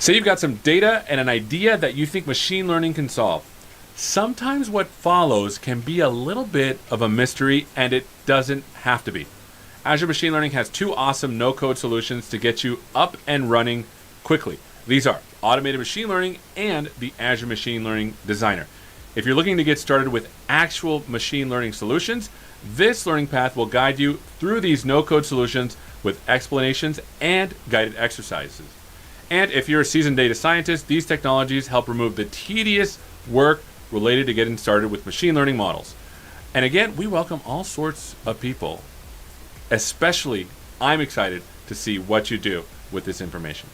Say you've got some data and an idea that you think machine learning can solve. Sometimes what follows can be a little bit of a mystery, and it doesn't have to be. Azure Machine Learning has two awesome no-code solutions to get you up and running quickly. These are Automated Machine Learning and the Azure Machine Learning Designer. If you're looking to get started with actual machine learning solutions, this learning path will guide you through these no-code solutions with explanations and guided exercises. And if you're a seasoned data scientist, these technologies help remove the tedious work related to getting started with machine learning models. And again, we welcome all sorts of people. Especially, I'm excited to see what you do with this information.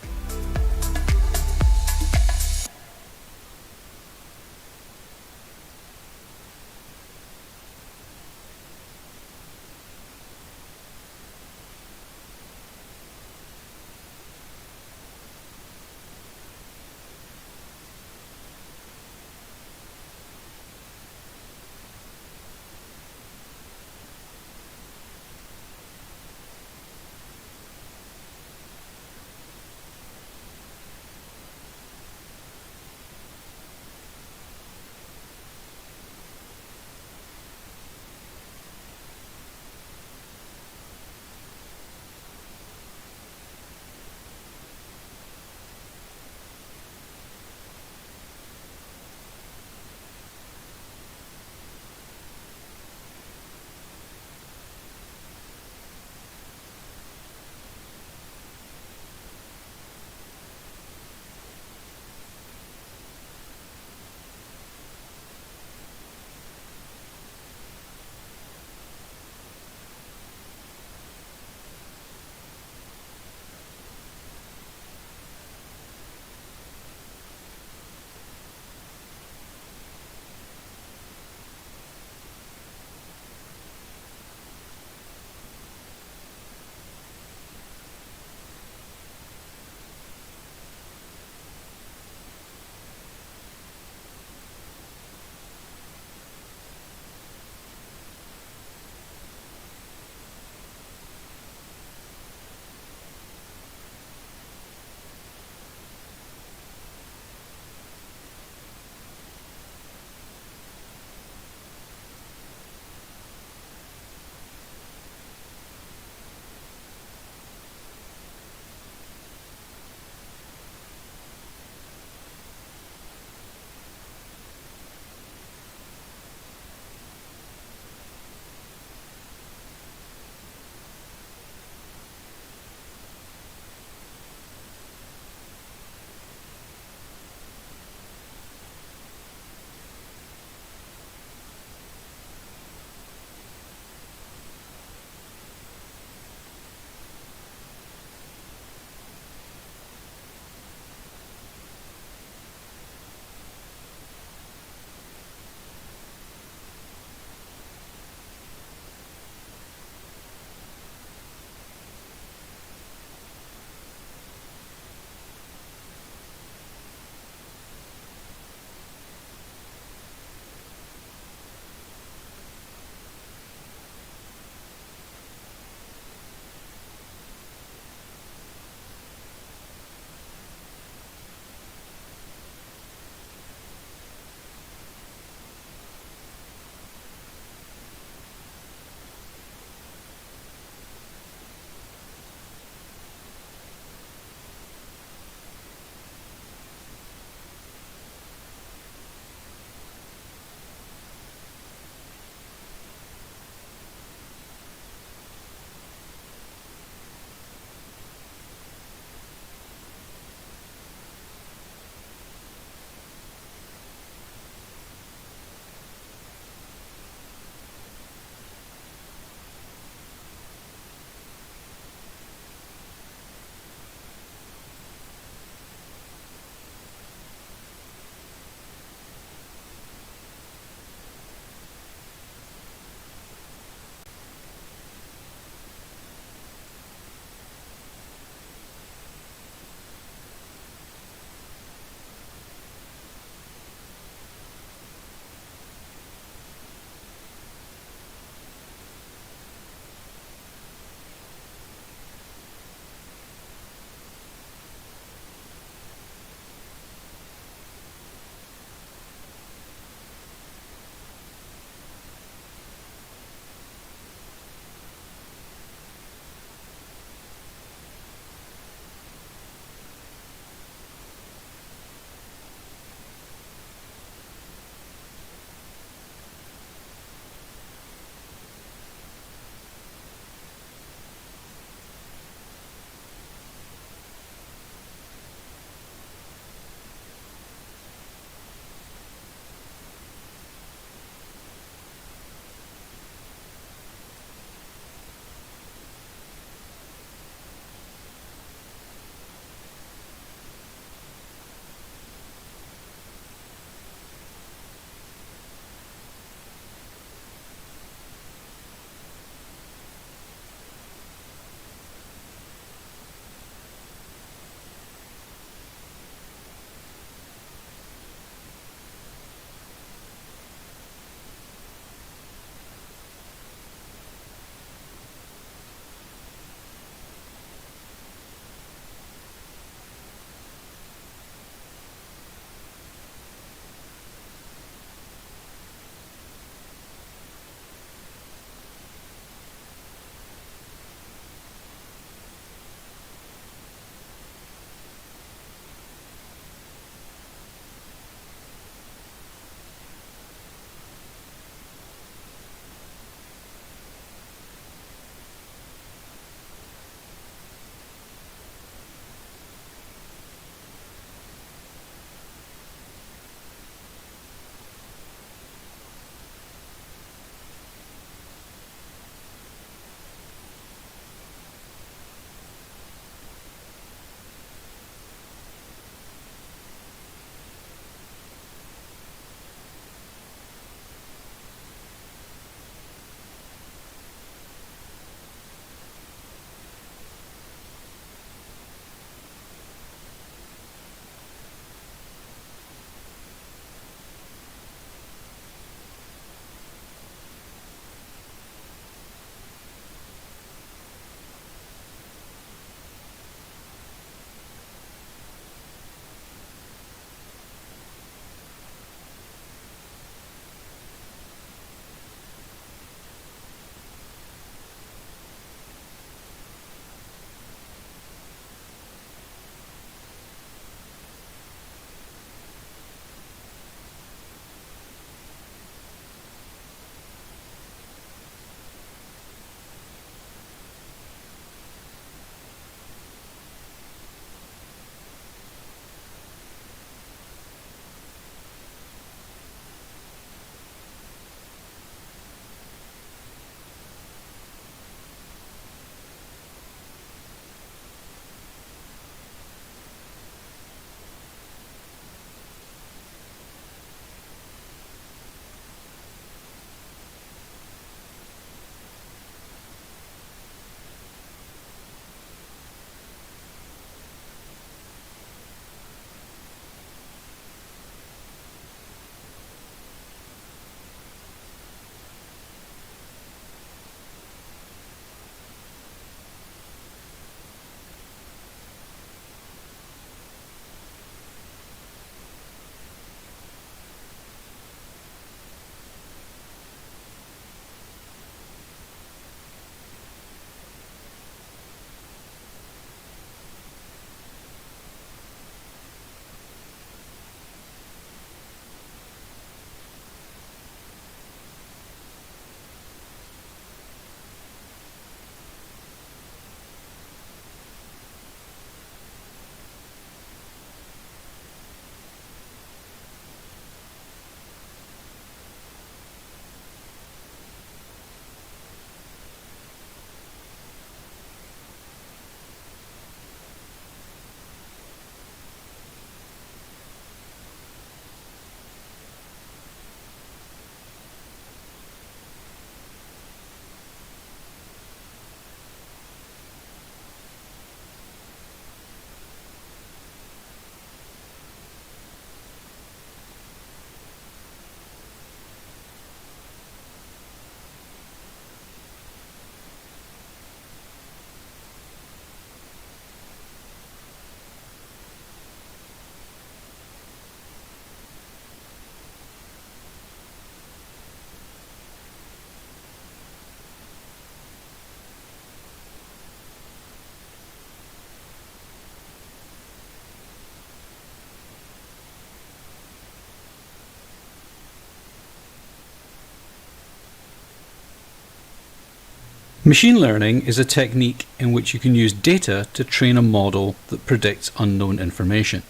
Machine learning is a technique in which you can use data to train a model that predicts unknown information.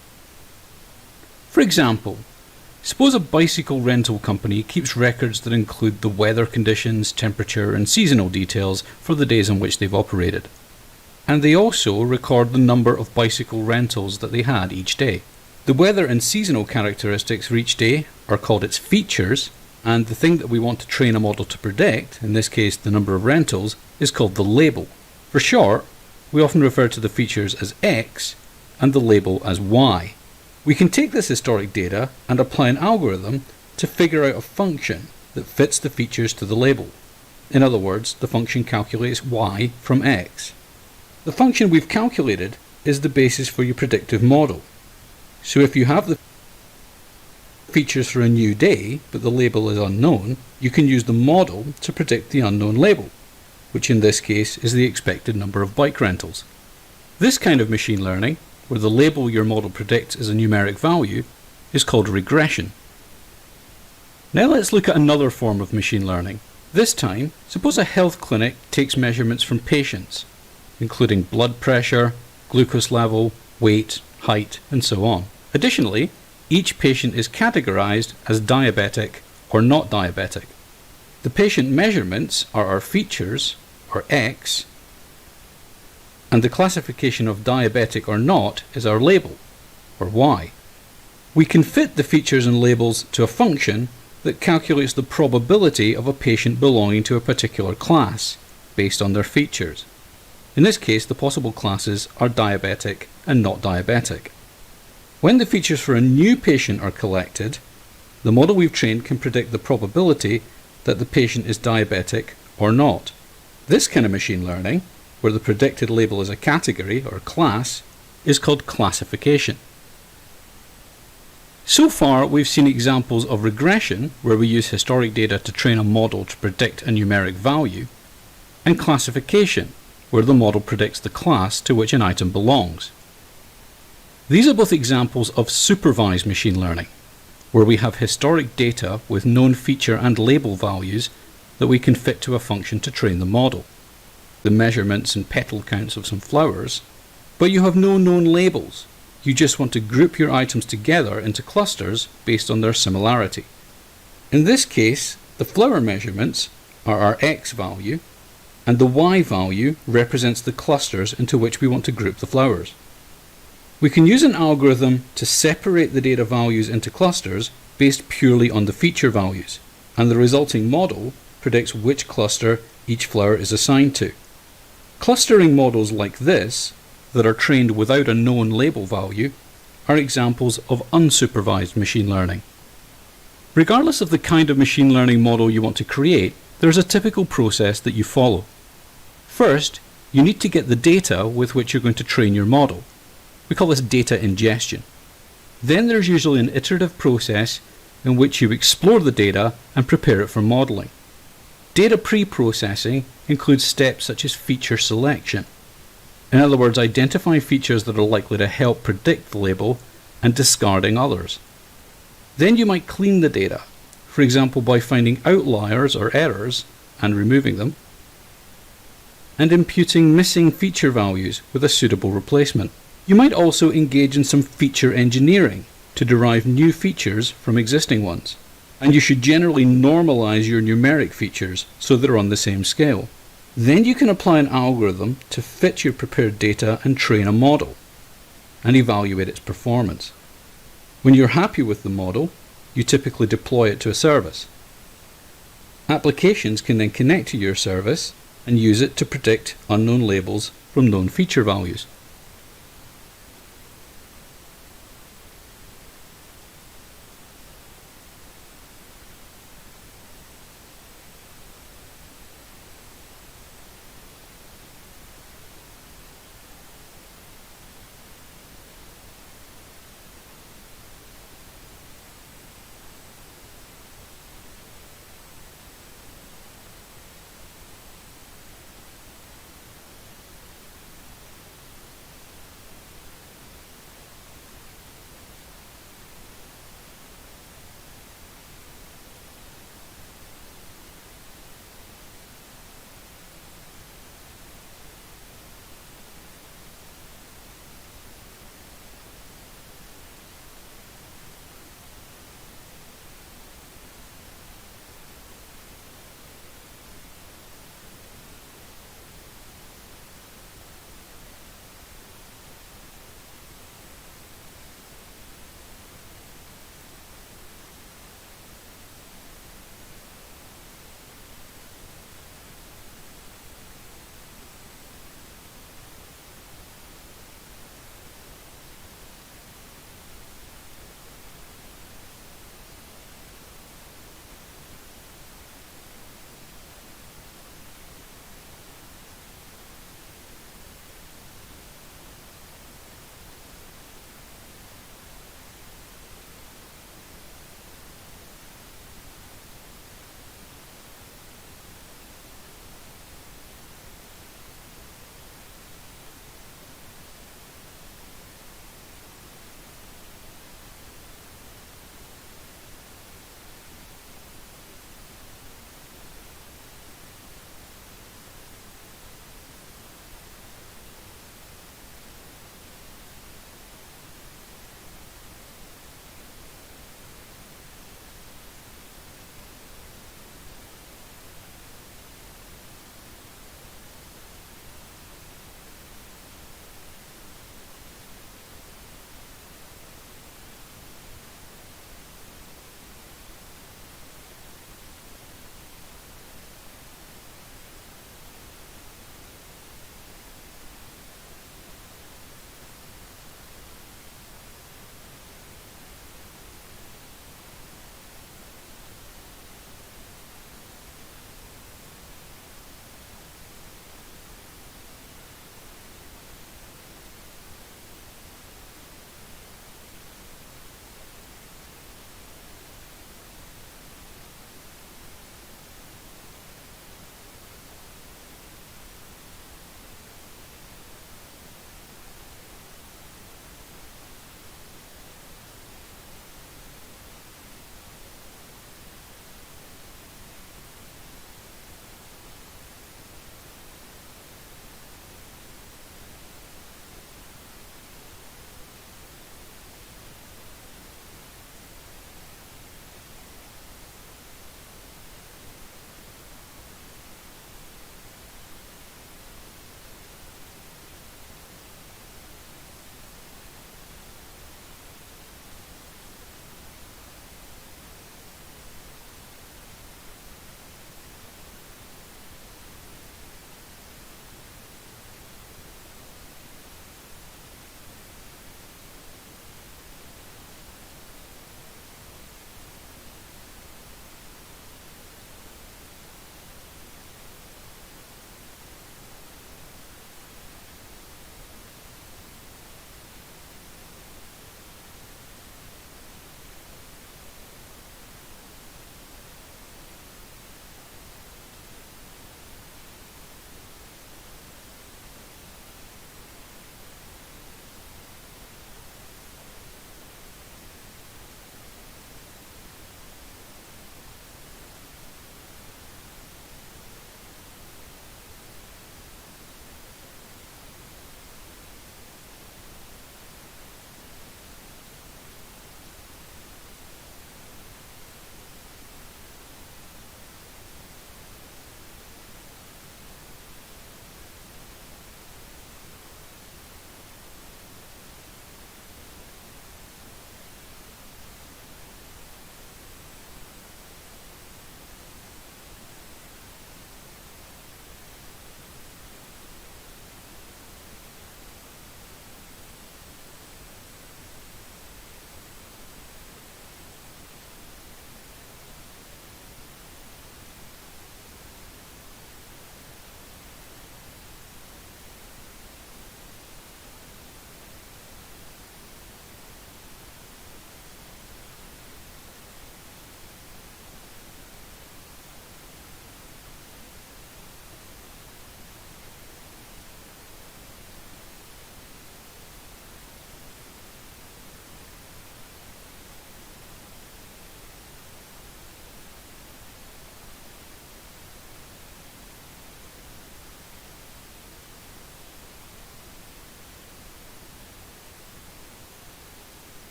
For example, suppose a bicycle rental company keeps records that include the weather conditions, temperature, and seasonal details for the days on which they've operated. And they also record the number of bicycle rentals that they had each day. The weather and seasonal characteristics for each day are called its features, and the thing that we want to train a model to predict, in this case the number of rentals, is called the label. For short, we often refer to the features as X and the label as Y. We can take this historic data and apply an algorithm to figure out a function that fits the features to the label. In other words, the function calculates Y from X. The function we've calculated is the basis for your predictive model. So if you have the features for a new day, but the label is unknown, you can use the model to predict the unknown label, which in this case is the expected number of bike rentals. This kind of machine learning, where the label your model predicts is a numeric value, is called regression. Now let's look at another form of machine learning. This time, suppose a health clinic takes measurements from patients, including blood pressure, glucose level, weight, height, and so on. Additionally, each patient is categorized as diabetic or not diabetic. The patient measurements are our features, or X, and the classification of diabetic or not is our label, or Y. We can fit the features and labels to a function that calculates the probability of a patient belonging to a particular class based on their features. In this case, the possible classes are diabetic and not diabetic. When the features for a new patient are collected, the model we've trained can predict the probability that the patient is diabetic or not. This kind of machine learning, where the predicted label is a category or class, is called classification. So far, we've seen examples of regression, where we use historic data to train a model to predict a numeric value, and classification, where the model predicts the class to which an item belongs. These are both examples of supervised machine learning, where we have historic data with known feature and label values that we can fit to a function to train the model. The measurements and petal counts of some flowers, but you have no known labels. You just want to group your items together into clusters based on their similarity. In this case, the flower measurements are our X value, and the Y value represents the clusters into which we want to group the flowers. We can use an algorithm to separate the data values into clusters based purely on the feature values, and the resulting model predicts which cluster each flower is assigned to. Clustering models like this, that are trained without a known label value, are examples of unsupervised machine learning. Regardless of the kind of machine learning model you want to create, there's a typical process that you follow. First, you need to get the data with which you're going to train your model. We call this data ingestion. Then there's usually an iterative process in which you explore the data and prepare it for modeling. Data pre-processing includes steps such as feature selection. In other words, identifying features that are likely to help predict the label and discarding others. Then you might clean the data, for example by finding outliers or errors and removing them, and imputing missing feature values with a suitable replacement. You might also engage in some feature engineering to derive new features from existing ones. And you should generally normalize your numeric features so they're on the same scale. Then you can apply an algorithm to fit your prepared data and train a model and evaluate its performance. When you're happy with the model, you typically deploy it to a service. Applications can then connect to your service and use it to predict unknown labels from known feature values.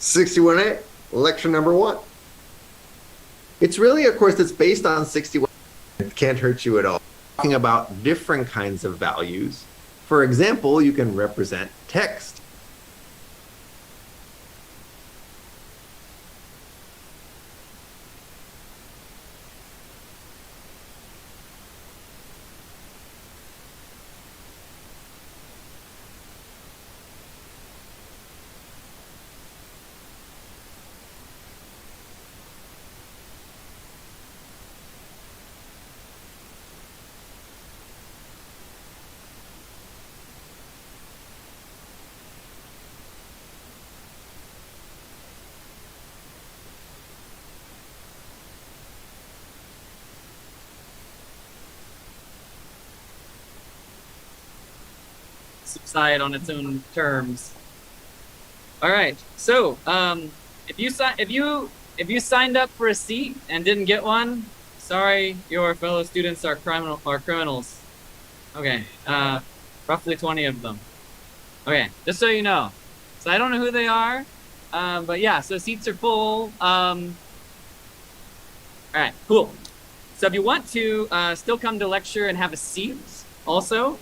61A, lecture number 1. It's really a course that's based on 61. It can't hurt you at all. Talking about different kinds of values. For example, you can represent text. Subside on its own terms. All right. So, if you signed up for a seat and didn't get one, sorry, your fellow students are criminals. Okay. Roughly 20 of them. Okay. Just so you know. So I don't know who they are, but yeah. So seats are full. All right. Cool. So if you want to still come to lecture and have a seat, also.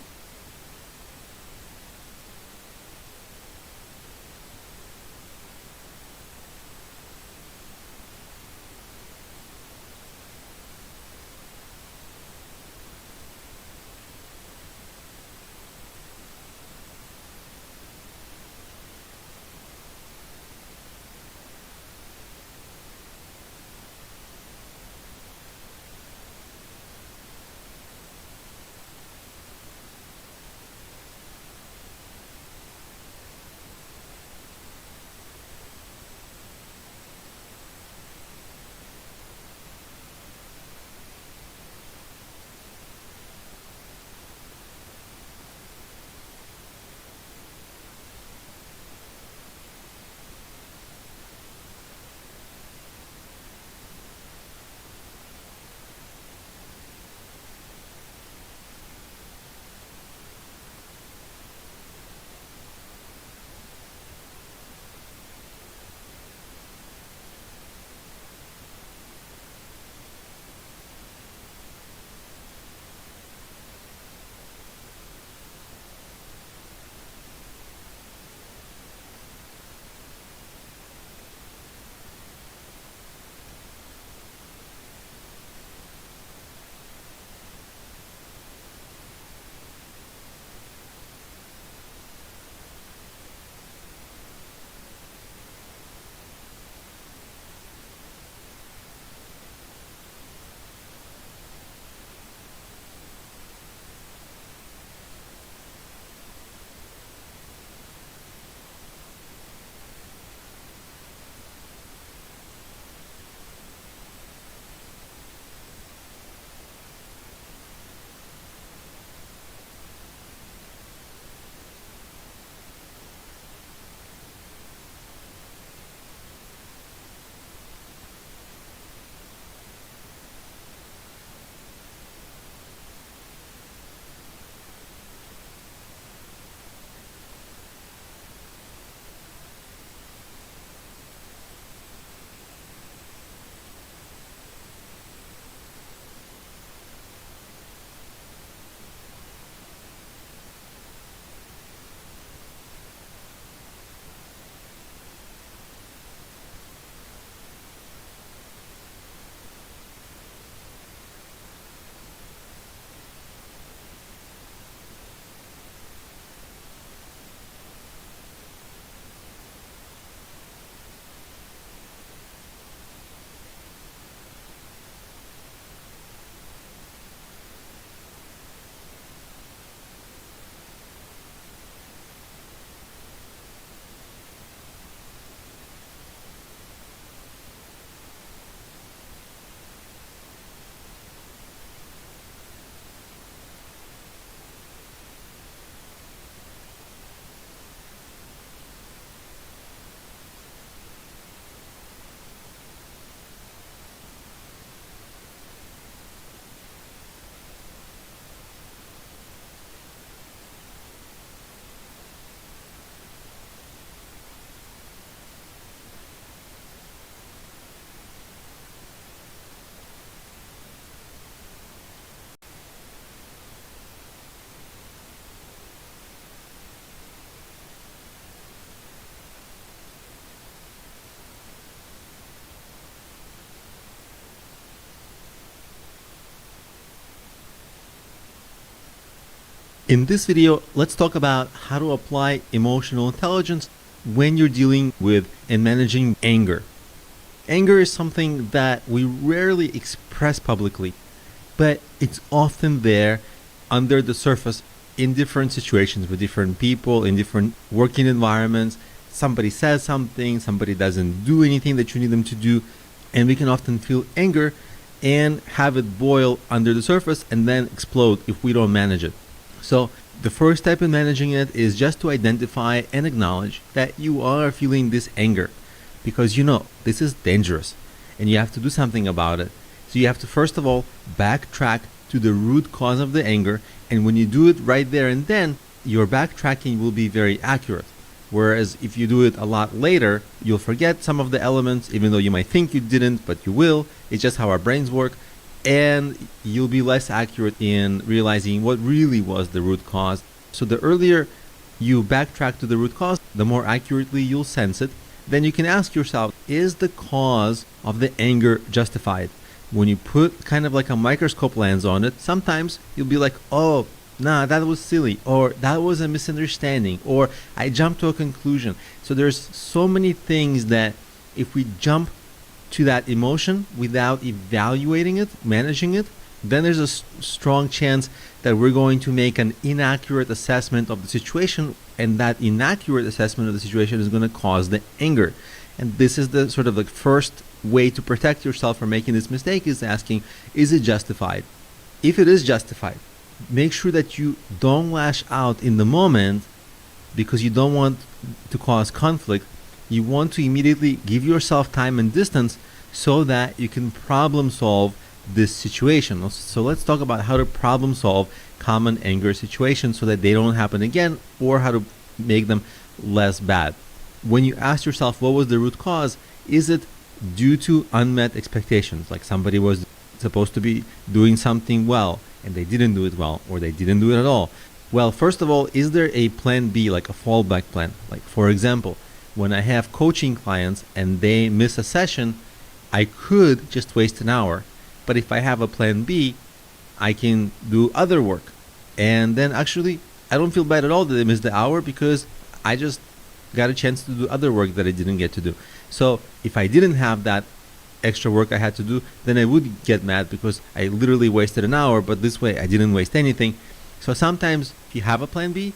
In this video, let's talk about how to apply emotional intelligence when you're dealing with and managing anger. Anger is something that we rarely express publicly, but it's often there under the surface in different situations with different people, in different working environments. Somebody says something, somebody doesn't do anything that you need them to do, and we can often feel anger and have it boil under the surface and then explode if we don't manage it. So the first step in managing it is just to identify and acknowledge that you are feeling this anger, because you know this is dangerous and you have to do something about it. So you have to first of all backtrack to the root cause of the anger, and when you do it right there and then, your backtracking will be very accurate. Whereas if you do it a lot later, you'll forget some of the elements, even though you might think you didn't, but you will. It's just how our brains work. And you'll be less accurate in realizing what really was the root cause. So the earlier you backtrack to the root cause, the more accurately you'll sense it. Then you can ask yourself, is the cause of the anger justified? When you put kind of like a microscope lens on it, sometimes you'll be like, oh, nah, that was silly, or that was a misunderstanding, or I jumped to a conclusion. So there's so many things that if we jump to that emotion without evaluating it, managing it, then there's a strong chance that we're going to make an inaccurate assessment of the situation, and that inaccurate assessment of the situation is going to cause the anger. And this is the sort of the first way to protect yourself from making this mistake, is asking, is it justified? If it is justified, make sure that you don't lash out in the moment because you don't want to cause conflict. You want to immediately give yourself time and distance so that you can problem solve this situation. So let's talk about how to problem solve common anger situations so that they don't happen again, or how to make them less bad. When you ask yourself what was the root cause, is it due to unmet expectations? Like somebody was supposed to be doing something well and they didn't do it well, or they didn't do it at all. Well, first of all, is there a plan B, like a fallback plan? Like for example, when I have coaching clients and they miss a session, I could just waste an hour. But if I have a plan B, I can do other work. And then actually, I don't feel bad at all that they missed the hour because I just got a chance to do other work that I didn't get to do. So if I didn't have that extra work I had to do, then I would get mad because I literally wasted an hour, but this way I didn't waste anything. So sometimes if you have a plan B,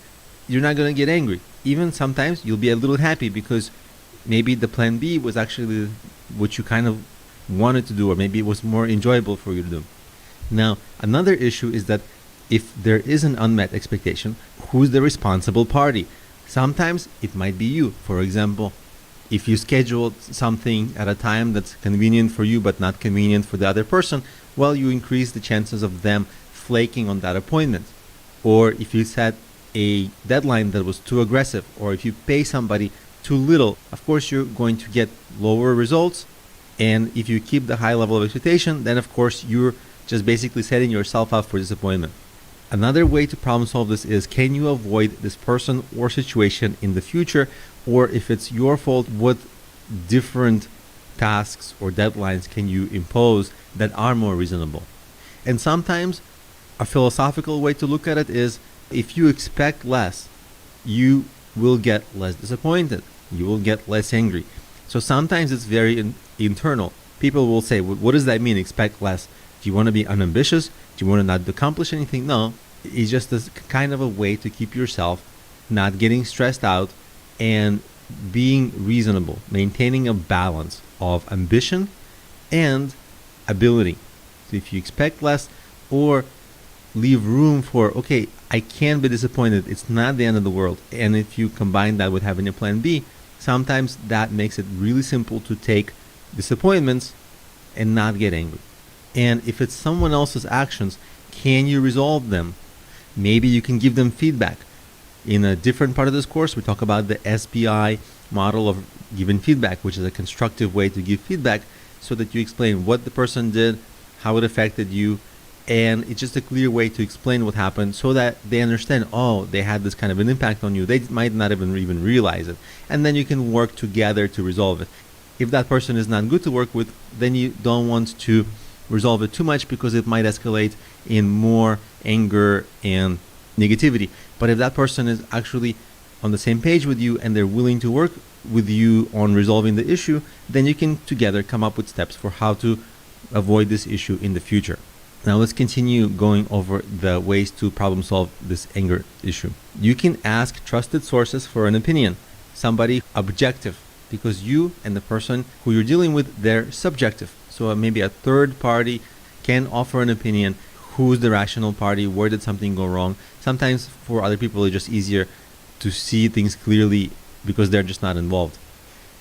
you're not going to get angry. Even sometimes you'll be a little happy because maybe the plan B was actually what you kind of wanted to do, or maybe it was more enjoyable for you to do. Now, another issue is that if there is an unmet expectation, who's the responsible party? Sometimes it might be you. For example, if you scheduled something at a time that's convenient for you but not convenient for the other person, well, you increase the chances of them flaking on that appointment. Or if you set a deadline that was too aggressive, or if you pay somebody too little, of course you're going to get lower results. And if you keep the high level of expectation, then of course you're just basically setting yourself up for disappointment. Another way to problem solve this is, can you avoid this person or situation in the future? Or if it's your fault, what different tasks or deadlines can you impose that are more reasonable? And sometimes a philosophical way to look at it is, if you expect less, you will get less disappointed. You will get less angry. So sometimes it's very internal. People will say, what does that mean, expect less? Do you want to be unambitious? Do you want to not accomplish anything? No, it's just this kind of a way to keep yourself not getting stressed out and being reasonable, maintaining a balance of ambition and ability. So if you expect less or leave room for, okay, I can be disappointed, it's not the end of the world. And if you combine that with having a plan B, sometimes that makes it really simple to take disappointments and not get angry. And if it's someone else's actions, can you resolve them? Maybe you can give them feedback. In a different part of this course, we talk about the SBI model of giving feedback, which is a constructive way to give feedback so that you explain what the person did, how it affected you, and it's just a clear way to explain what happened so that they understand, oh, they had this kind of an impact on you. They might not even realize it. And then you can work together to resolve it. If that person is not good to work with, then you don't want to resolve it too much because it might escalate in more anger and negativity. But if that person is actually on the same page with you and they're willing to work with you on resolving the issue, then you can together come up with steps for how to avoid this issue in the future. Now let's continue going over the ways to problem solve this anger issue. You can ask trusted sources for an opinion, somebody objective, because you and the person who you're dealing with, they're subjective. So maybe a third party can offer an opinion. Who's the rational party? Where did something go wrong? Sometimes for other people it's just easier to see things clearly because they're just not involved.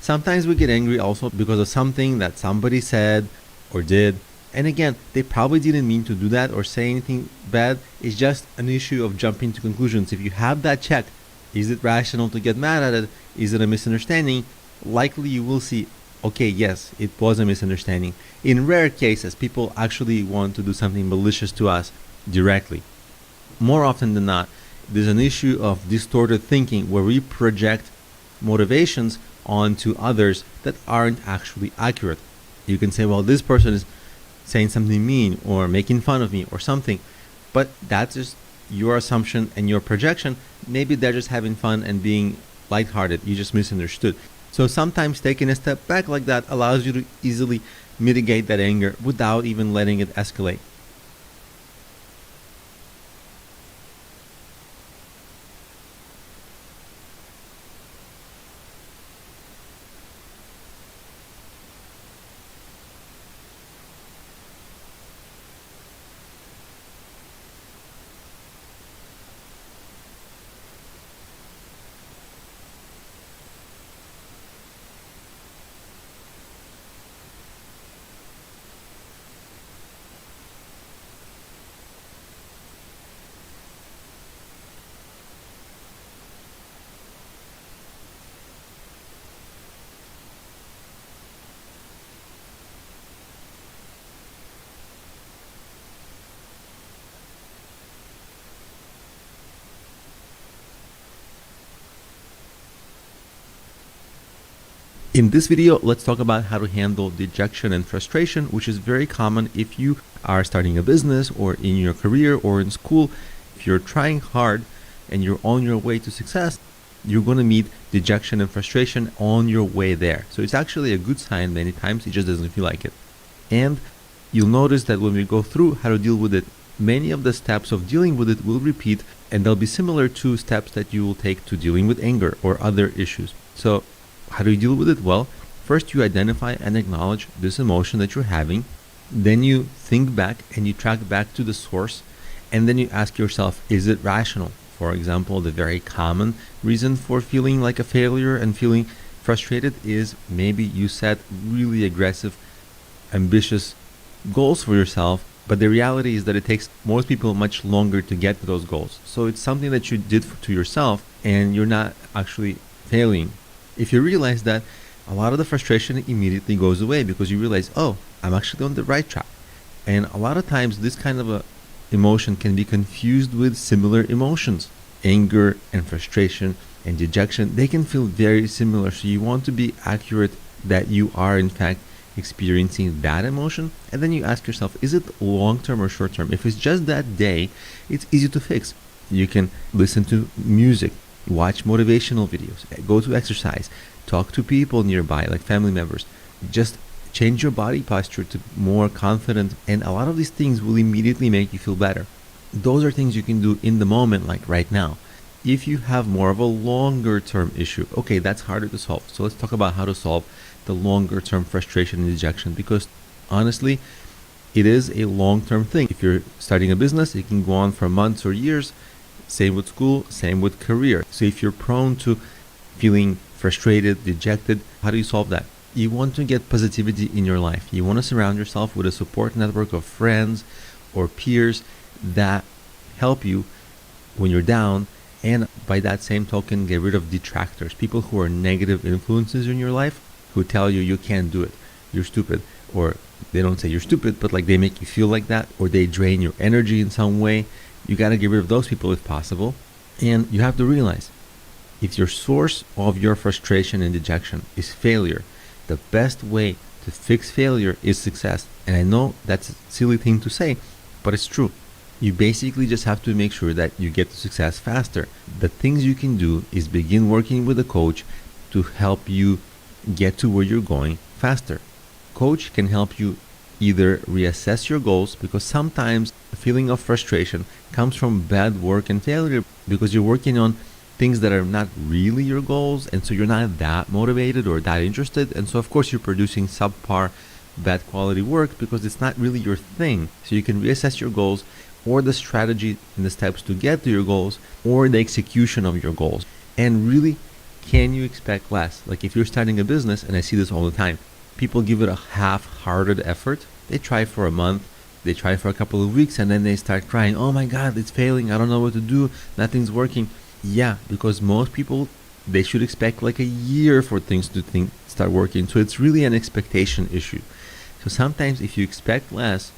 Sometimes we get angry also because of something that somebody said or did. And again, they probably didn't mean to do that or say anything bad. It's just an issue of jumping to conclusions. If you have that check, is it rational to get mad at it? Is it a misunderstanding? Likely you will see, okay, yes, it was a misunderstanding. In rare cases, people actually want to do something malicious to us directly. More often than not, there's an issue of distorted thinking where we project motivations onto others that aren't actually accurate. You can say, well, this person is saying something mean or making fun of me or something, but that's just your assumption and your projection. Maybe they're just having fun and being lighthearted. You just misunderstood. So sometimes taking a step back like that allows you to easily mitigate that anger without even letting it escalate. In this video, let's talk about how to handle dejection and frustration, which is very common if you are starting a business or in your career or in school. If you're trying hard and you're on your way to success, you're going to meet dejection and frustration on your way there. So it's actually a good sign many times, it just doesn't feel like it. And you'll notice that when we go through how to deal with it, many of the steps of dealing with it will repeat, and they'll be similar to steps that you will take to dealing with anger or other issues. So how do you deal with it? Well, first you identify and acknowledge this emotion that you're having. Then you think back and you track back to the source. And then you ask yourself, is it rational? For example, the very common reason for feeling like a failure and feeling frustrated is maybe you set really aggressive, ambitious goals for yourself, but the reality is that it takes most people much longer to get to those goals. So it's something that you did to yourself and you're not actually failing. If you realize that, a lot of the frustration immediately goes away because you realize, oh, I'm actually on the right track. And a lot of times this kind of a emotion can be confused with similar emotions. Anger and frustration and dejection, they can feel very similar. So you want to be accurate that you are in fact experiencing that emotion. And then you ask yourself, is it long-term or short-term? If it's just that day, it's easy to fix. You can listen to music, watch motivational videos, go to exercise, talk to people nearby like family members. Just change your body posture to more confident, and a lot of these things will immediately make you feel better. Those are things you can do in the moment, like right now. If you have more of a longer term issue, okay, that's harder to solve. So let's talk about how to solve the longer term frustration and dejection, because honestly, it is a long-term thing. If you're starting a business, it can go on for months or years. Same with school, same with career. So if you're prone to feeling frustrated, dejected, how do you solve that? You want to get positivity in your life. You want to surround yourself with a support network of friends or peers that help you when you're down, and by that same token, get rid of detractors, people who are negative influences in your life, who tell you you can't do it, you're stupid, or they don't say you're stupid, but like they make you feel like that, or they drain your energy in some way. You got to get rid of those people if possible. And you have to realize, if your source of your frustration and dejection is failure, the best way to fix failure is success. And I know that's a silly thing to say, but it's true. You basically just have to make sure that you get to success faster. The things you can do is begin working with a coach to help you get to where you're going faster. Coach can help you either reassess your goals, because sometimes a feeling of frustration comes from bad work and failure because you're working on things that are not really your goals, and so you're not that motivated or that interested, and so of course you're producing subpar, bad quality work because it's not really your thing. So you can reassess your goals, or the strategy and the steps to get to your goals, or the execution of your goals. And really, can you expect less? Like if you're starting a business, and I see this all the time, people give it a half-hearted effort. They try for a month, they try for a couple of weeks, and then they start crying, oh my God, it's failing, I don't know what to do, nothing's working. Yeah, because most people, they should expect like a year for things to start working. So it's really an expectation issue. So sometimes if you expect less,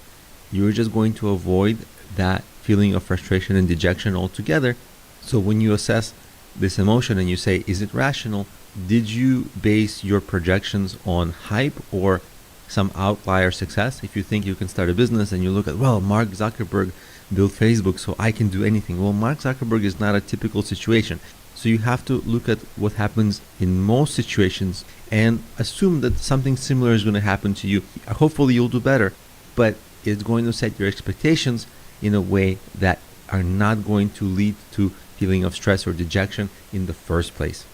you're just going to avoid that feeling of frustration and dejection altogether. So when you assess this emotion and you say, is it rational? Did you base your projections on hype or some outlier success? If you think you can start a business and you look at, well, Mark Zuckerberg built Facebook, so I can do anything. Well, Mark Zuckerberg is not a typical situation. So you have to look at what happens in most situations and assume that something similar is going to happen to you. Hopefully you'll do better, but it's going to set your expectations in a way that are not going to lead to feeling of stress or dejection in the first place.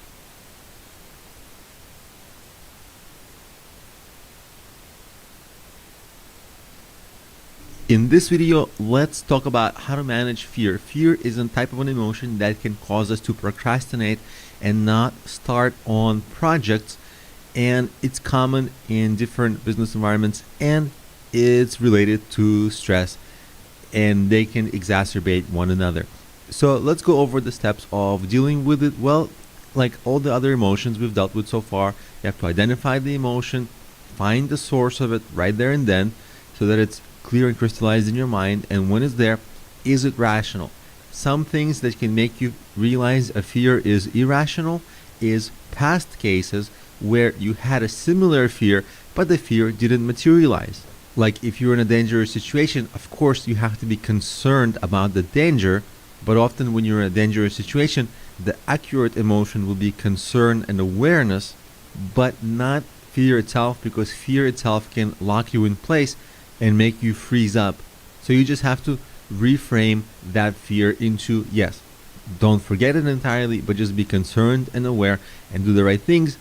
In this video, let's talk about how to manage fear. Fear is a type of an emotion that can cause us to procrastinate and not start on projects, and it's common in different business environments, and it's related to stress, and they can exacerbate one another. So let's go over the steps of dealing with it. Well, like all the other emotions we've dealt with so far, you have to identify the emotion, find the source of it right there and then, so that it's clear and crystallized in your mind. And when it's there, is it rational? Some things that can make you realize a fear is irrational is past cases where you had a similar fear, but the fear didn't materialize. Like if you're in a dangerous situation, of course you have to be concerned about the danger, but often when you're in a dangerous situation, the accurate emotion will be concern and awareness, but not fear itself, because fear itself can lock you in place and make you freeze up. So you just have to reframe that fear into, yes, don't forget it entirely, but just be concerned and aware and do the right things,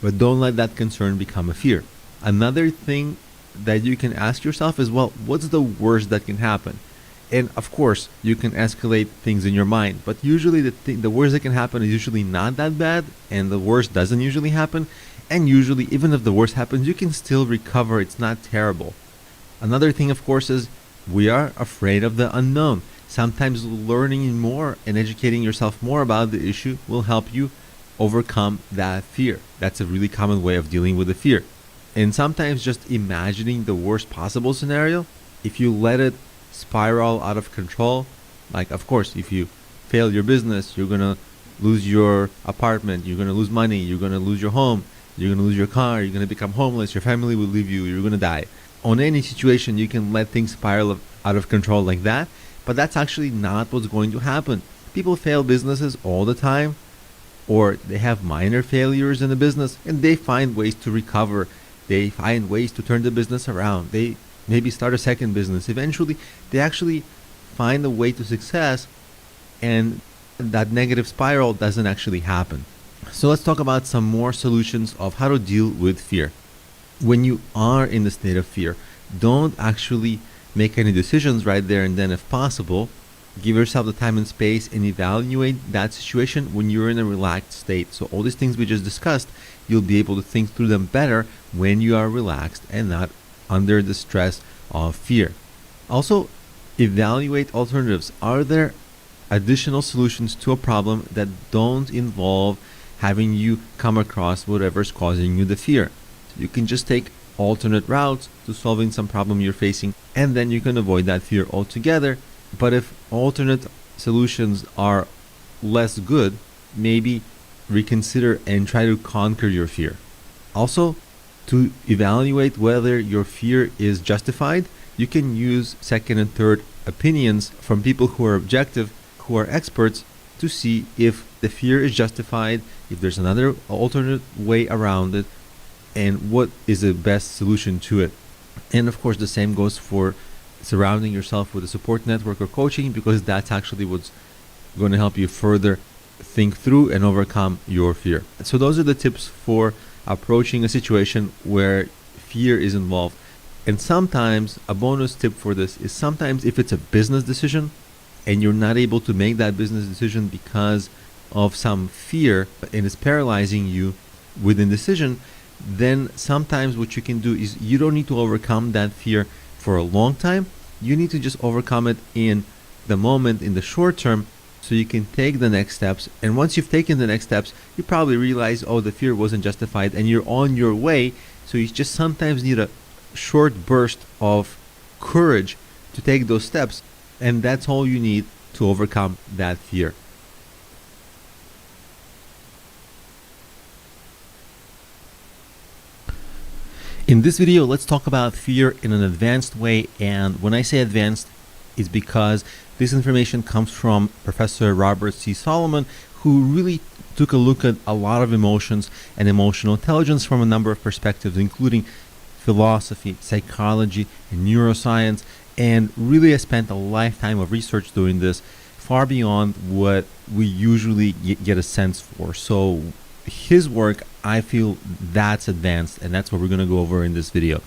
but don't let that concern become a fear. Another thing that you can ask yourself is, well, what's the worst that can happen? And of course, you can escalate things in your mind, but usually the worst that can happen is usually not that bad, and the worst doesn't usually happen. And usually, even if the worst happens, you can still recover. It's not terrible. Another thing, of course, is we are afraid of the unknown. Sometimes learning more and educating yourself more about the issue will help you overcome that fear. That's a really common way of dealing with the fear. And sometimes just imagining the worst possible scenario, if you let it spiral out of control, like of course, if you fail your business, you're going to lose your apartment, you're going to lose money, you're going to lose your home, you're going to lose your car, you're going to become homeless, your family will leave you, you're going to die. On any situation, you can let things spiral out of control like that, but that's actually not what's going to happen. People fail businesses all the time, or they have minor failures in the business, and they find ways to recover. They find ways to turn the business around. They maybe start a second business. Eventually, they actually find a way to success, and that negative spiral doesn't actually happen. So let's talk about some more solutions of how to deal with fear. When you are in the state of fear, don't actually make any decisions right there and then if possible. Give yourself the time and space and evaluate that situation when you're in a relaxed state. So all these things we just discussed, you'll be able to think through them better when you are relaxed and not under the stress of fear. Also, evaluate alternatives. Are there additional solutions to a problem that don't involve having you come across whatever's causing you the fear? You can just take alternate routes to solving some problem you're facing, and then you can avoid that fear altogether. But if alternate solutions are less good, maybe reconsider and try to conquer your fear. Also, to evaluate whether your fear is justified, you can use second and third opinions from people who are objective, who are experts, to see if the fear is justified, if there's another alternate way around it, and what is the best solution to it. And of course, the same goes for surrounding yourself with a support network or coaching, because that's actually what's going to help you further think through and overcome your fear. So those are the tips for approaching a situation where fear is involved. And sometimes a bonus tip for this is, sometimes if it's a business decision and you're not able to make that business decision because of some fear and it's paralyzing you with indecision, then sometimes what you can do is you don't need to overcome that fear for a long time. You need to just overcome it in the moment, in the short term, so you can take the next steps. And once you've taken the next steps, you probably realize, oh, the fear wasn't justified, and you're on your way. So you just sometimes need a short burst of courage to take those steps, and that's all you need to overcome that fear. In this video, let's talk about fear in an advanced way, and when I say advanced, it's because this information comes from Professor Robert C. Solomon, who really took a look at a lot of emotions and emotional intelligence from a number of perspectives, including philosophy, psychology, and neuroscience, and really has spent a lifetime of research doing this, far beyond what we usually get a sense for. So his work, I feel that's advanced, and that's what we're going to go over in this video.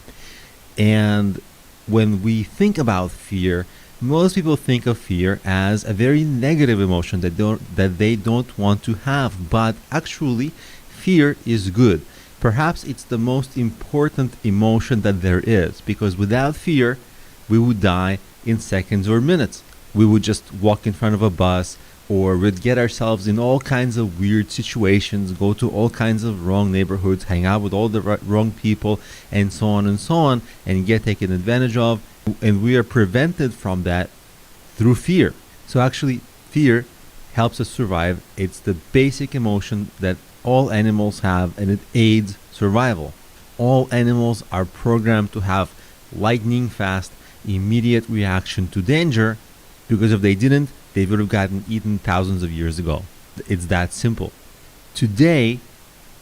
And when we think about fear, most people think of fear as a very negative emotion that they don't want to have, but actually fear is good. Perhaps it's the most important emotion that there is, because without fear we would die in seconds or minutes. We would just walk in front of a bus, or we'd get ourselves in all kinds of weird situations, go to all kinds of wrong neighborhoods, hang out with all the wrong people, and so on, and get taken advantage of. And we are prevented from that through fear. So actually, fear helps us survive. It's the basic emotion that all animals have, and it aids survival. All animals are programmed to have lightning fast, immediate reaction to danger, because if they didn't, they would have gotten eaten thousands of years ago. It's that simple. Today,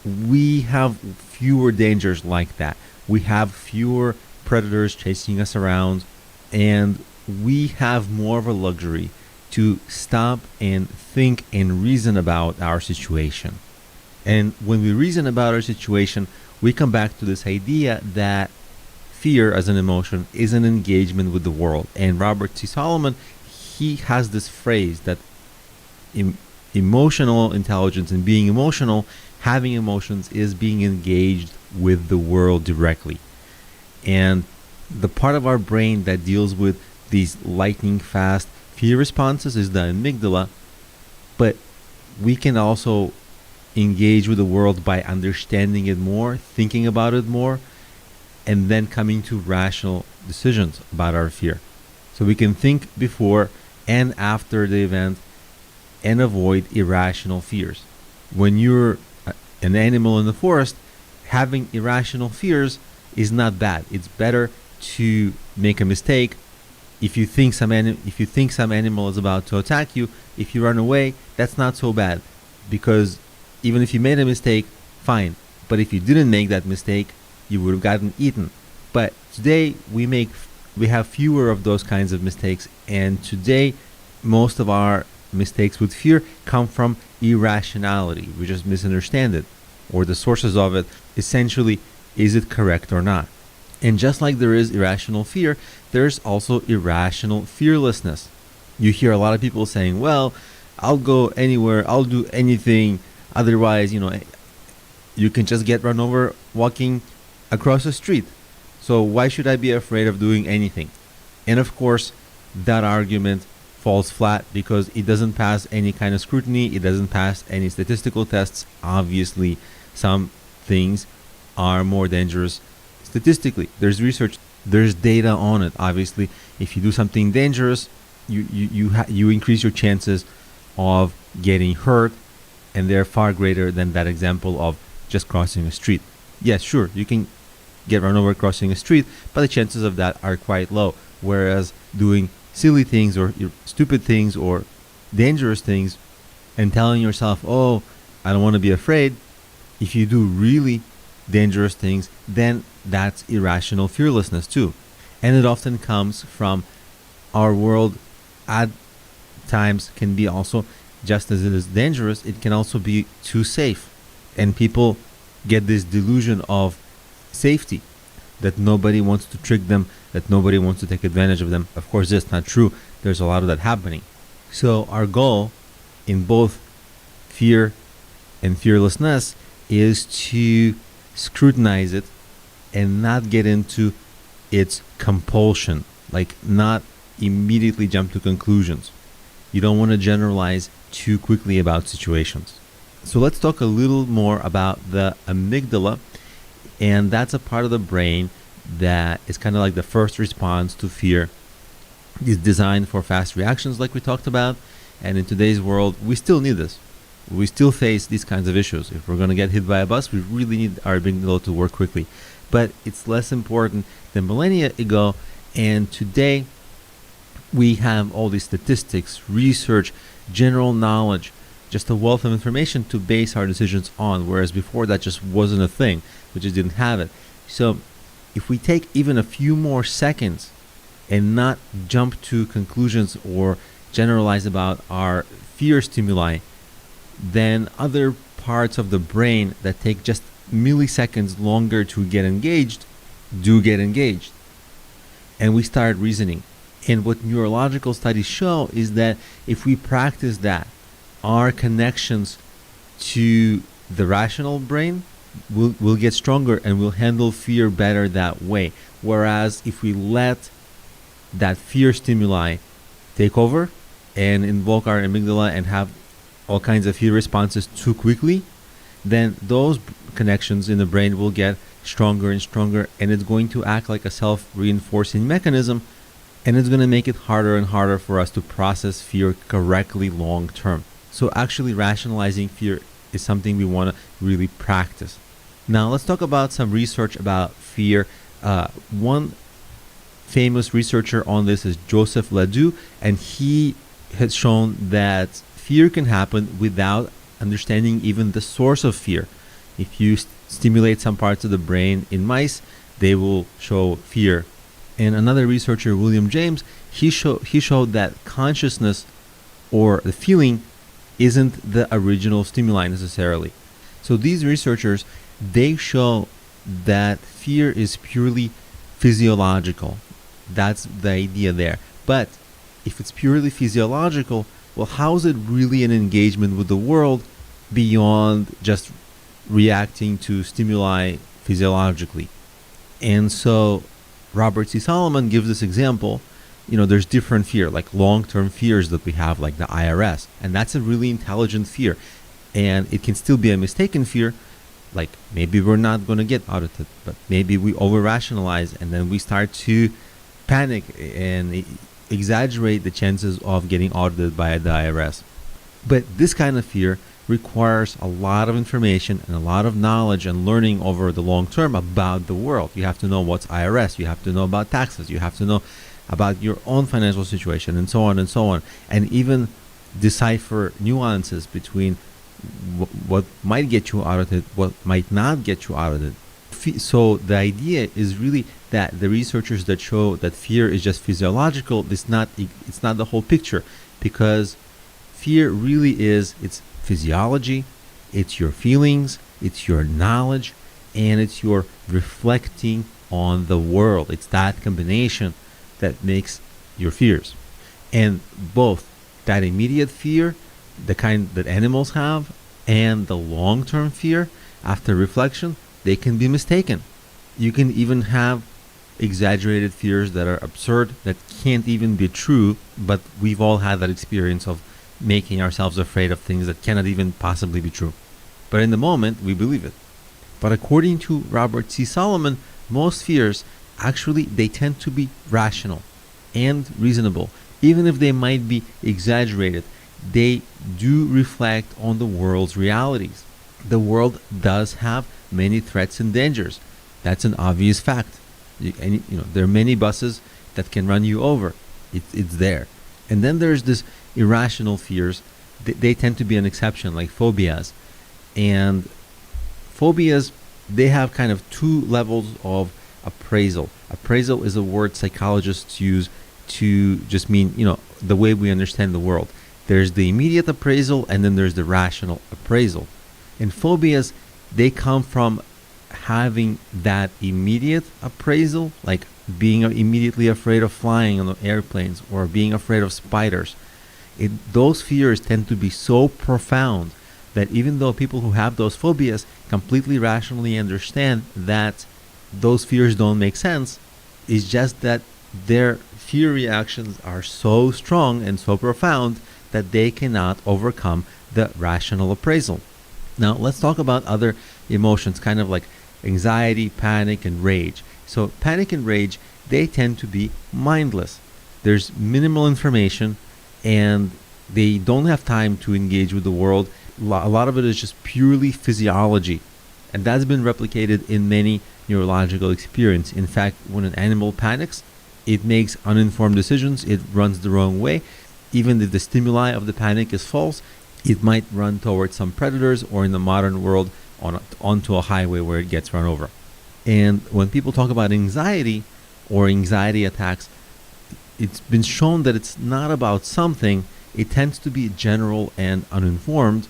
we have fewer dangers like that. We have fewer predators chasing us around, and we have more of a luxury to stop and think and reason about our situation. And when we reason about our situation, we come back to this idea that fear as an emotion is an engagement with the world. And Robert C. Solomon, he has this phrase that emotional intelligence and being emotional, having emotions, is being engaged with the world directly. And the part of our brain that deals with these lightning fast fear responses is the amygdala, but we can also engage with the world by understanding it more, thinking about it more, and then coming to rational decisions about our fear. So we can think before and after the event and avoid irrational fears. When you're an animal in the forest, having irrational fears is not bad. It's better to make a mistake. If you think some animal is about to attack you, if you run away, that's not so bad, because even if you made a mistake, fine. But if you didn't make that mistake, you would have gotten eaten. But today we have fewer of those kinds of mistakes, and today most of our mistakes with fear come from irrationality. We just misunderstand it, or the sources of it. Essentially, is it correct or not? And just like there is irrational fear, there's also irrational fearlessness. You hear a lot of people saying, well, I'll go anywhere, I'll do anything, otherwise, you can just get run over walking across the street. So why should I be afraid of doing anything? And of course, that argument falls flat because it doesn't pass any kind of scrutiny, it doesn't pass any statistical tests. Obviously, some things are more dangerous statistically. There's research, there's data on it. Obviously, if you do something dangerous, you increase your chances of getting hurt, and they're far greater than that example of just crossing a street. Yes, sure, you can get run over crossing a street, but the chances of that are quite low. Whereas doing silly things or stupid things or dangerous things and telling yourself, oh, I don't want to be afraid. If you do really dangerous things, then that's irrational fearlessness too. And it often comes from our world at times can be also, just as it is dangerous, it can also be too safe. And people get this delusion of safety, that nobody wants to trick them, that nobody wants to take advantage of them. Of course, that's not true. There's a lot of that happening. So our goal in both fear and fearlessness is to scrutinize it and not get into its compulsion, like not immediately jump to conclusions. You don't want to generalize too quickly about situations. So let's talk a little more about the amygdala, and that's a part of the brain that is kind of like the first response to fear. It's designed for fast reactions like we talked about, and in today's world we still need this. We still face these kinds of issues. If we're going to get hit by a bus, we really need our amygdala to work quickly. But it's less important than millennia ago, and today we have all these statistics, research, general knowledge, just a wealth of information to base our decisions on, whereas before that just wasn't a thing. We just didn't have it. So if we take even a few more seconds and not jump to conclusions or generalize about our fear stimuli, then other parts of the brain that take just milliseconds longer to get engaged do get engaged. And we start reasoning. And what neurological studies show is that if we practice that, our connections to the rational brain will get stronger and we'll handle fear better that way. Whereas if we let that fear stimuli take over and invoke our amygdala and have all kinds of fear responses too quickly, then those connections in the brain will get stronger and stronger, and it's going to act like a self-reinforcing mechanism, and it's going to make it harder and harder for us to process fear correctly long term. So actually rationalizing fear is something we want to really practice. Now let's talk about some research about fear. One famous researcher on this is Joseph Ledoux, and he has shown that fear can happen without understanding even the source of fear. If you stimulate some parts of the brain in mice, they will show fear. And another researcher, William James, he showed that consciousness or the feeling isn't the original stimuli necessarily. So these researchers, they show that fear is purely physiological. That's the idea there. But if it's purely physiological, well, how is it really an engagement with the world beyond just reacting to stimuli physiologically? And so Robert C. Solomon gives this example. There's different fear, like long-term fears that we have, like the IRS. And that's a really intelligent fear. And it can still be a mistaken fear, like maybe we're not going to get audited, but maybe we over-rationalize and then we start to panic and exaggerate the chances of getting audited by the IRS. But this kind of fear requires a lot of information and a lot of knowledge and learning over the long term about the world. You have to know what's IRS, you have to know about taxes, you have to know about your own financial situation, and so on and so on, and even decipher nuances between what might get you audited, what might not get you audited. So the idea is really that the researchers that show that fear is just physiological, it's not the whole picture, because fear really is, it's physiology, it's your feelings, it's your knowledge, and it's your reflecting on the world. It's that combination that makes your fears. And both that immediate fear, the kind that animals have, and the long-term fear after reflection, they can be mistaken. You can even have exaggerated fears that are absurd, that can't even be true, but we've all had that experience of making ourselves afraid of things that cannot even possibly be true. But in the moment, we believe it. But according to Robert C. Solomon, most fears, actually, they tend to be rational and reasonable. Even if they might be exaggerated, they do reflect on the world's realities. The world does have many threats and dangers. That's an obvious fact. There are many buses that can run you over. It's there. And then there's this irrational fears. They tend to be an exception, like phobias. And phobias, they have kind of two levels of appraisal. Appraisal is a word psychologists use to just mean, the way we understand the world. There's the immediate appraisal, and then there's the rational appraisal. And phobias, they come from having that immediate appraisal, like being immediately afraid of flying on the airplanes or being afraid of spiders. Those fears tend to be so profound that even though people who have those phobias completely rationally understand that those fears don't make sense, it's just that their fear reactions are so strong and so profound that they cannot overcome the rational appraisal. Now, let's talk about other emotions, kind of like anxiety, panic, and rage. So panic and rage, they tend to be mindless. There's minimal information, and they don't have time to engage with the world. A lot of it is just purely physiology, and that's been replicated in many neurological experience. In fact, when an animal panics, it makes uninformed decisions, it runs the wrong way. Even if the stimuli of the panic is false, it might run towards some predators, or in the modern world, onto a highway where it gets run over. And when people talk about anxiety or anxiety attacks, it's been shown that it's not about something. It tends to be general and uninformed,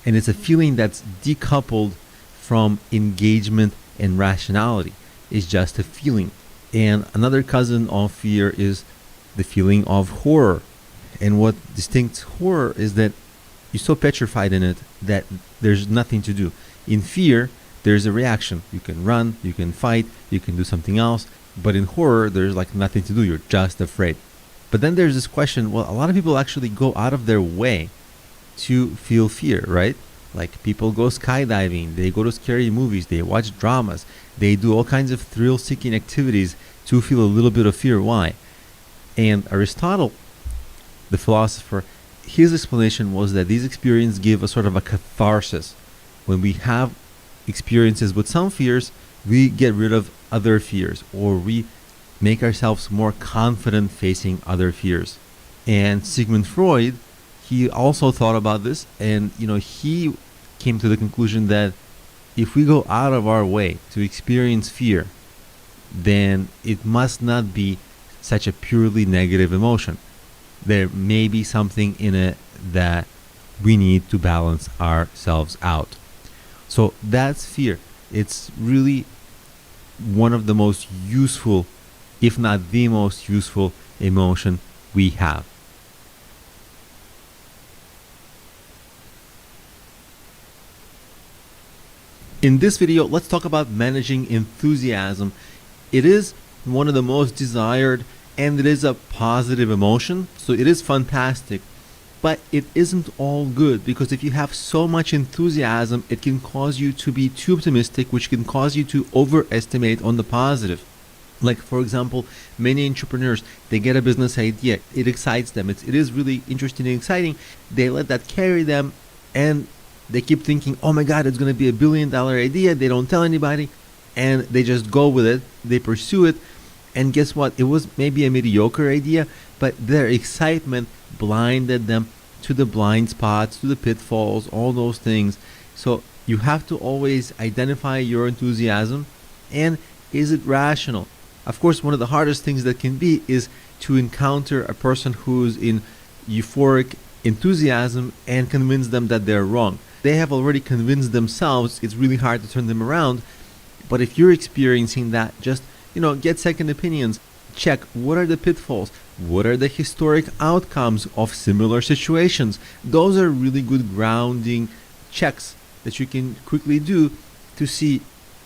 and it's a feeling that's decoupled from engagement and rationality. It's just a feeling. And another cousin of fear is the feeling of horror. And what distincts horror is that you're so petrified in it that there's nothing to do. In fear, there's a reaction. You can run, you can fight, you can do something else. But in horror, there's like nothing to do. You're just afraid. But then there's this question, well, a lot of people actually go out of their way to feel fear, right? Like people go skydiving, they go to scary movies, they watch dramas, they do all kinds of thrill-seeking activities to feel a little bit of fear. Why? And Aristotle, the philosopher, his explanation was that these experiences give a sort of a catharsis. When we have experiences with some fears, we get rid of other fears, or we make ourselves more confident facing other fears. And Sigmund Freud, he also thought about this, and he came to the conclusion that if we go out of our way to experience fear, then it must not be such a purely negative emotion. There may be something in it that we need to balance ourselves out. So that's fear. It's really one of the most useful, if not the most useful, emotion we have. In this video, let's talk about managing enthusiasm. It is one of the most desired, and it is a positive emotion, so it is fantastic. But it isn't all good, because if you have so much enthusiasm, it can cause you to be too optimistic, which can cause you to overestimate on the positive. Like, for example, many entrepreneurs, they get a business idea, it excites them, it is really interesting and exciting, they let that carry them, and they keep thinking, oh my god, it's going to be $1 billion idea, they don't tell anybody, and they just go with it, they pursue it, and guess what, it was maybe a mediocre idea, but their excitement blinded them to the blind spots, to the pitfalls, all those things. So you have to always identify your enthusiasm, and is it rational? Of course, one of the hardest things that can be is to encounter a person who's in euphoric enthusiasm and convince them that they're wrong. They have already convinced themselves, it's really hard to turn them around. But if you're experiencing that, just get second opinions. Check what are the pitfalls, what are the historic outcomes of similar situations. Those are really good grounding checks that you can quickly do to see,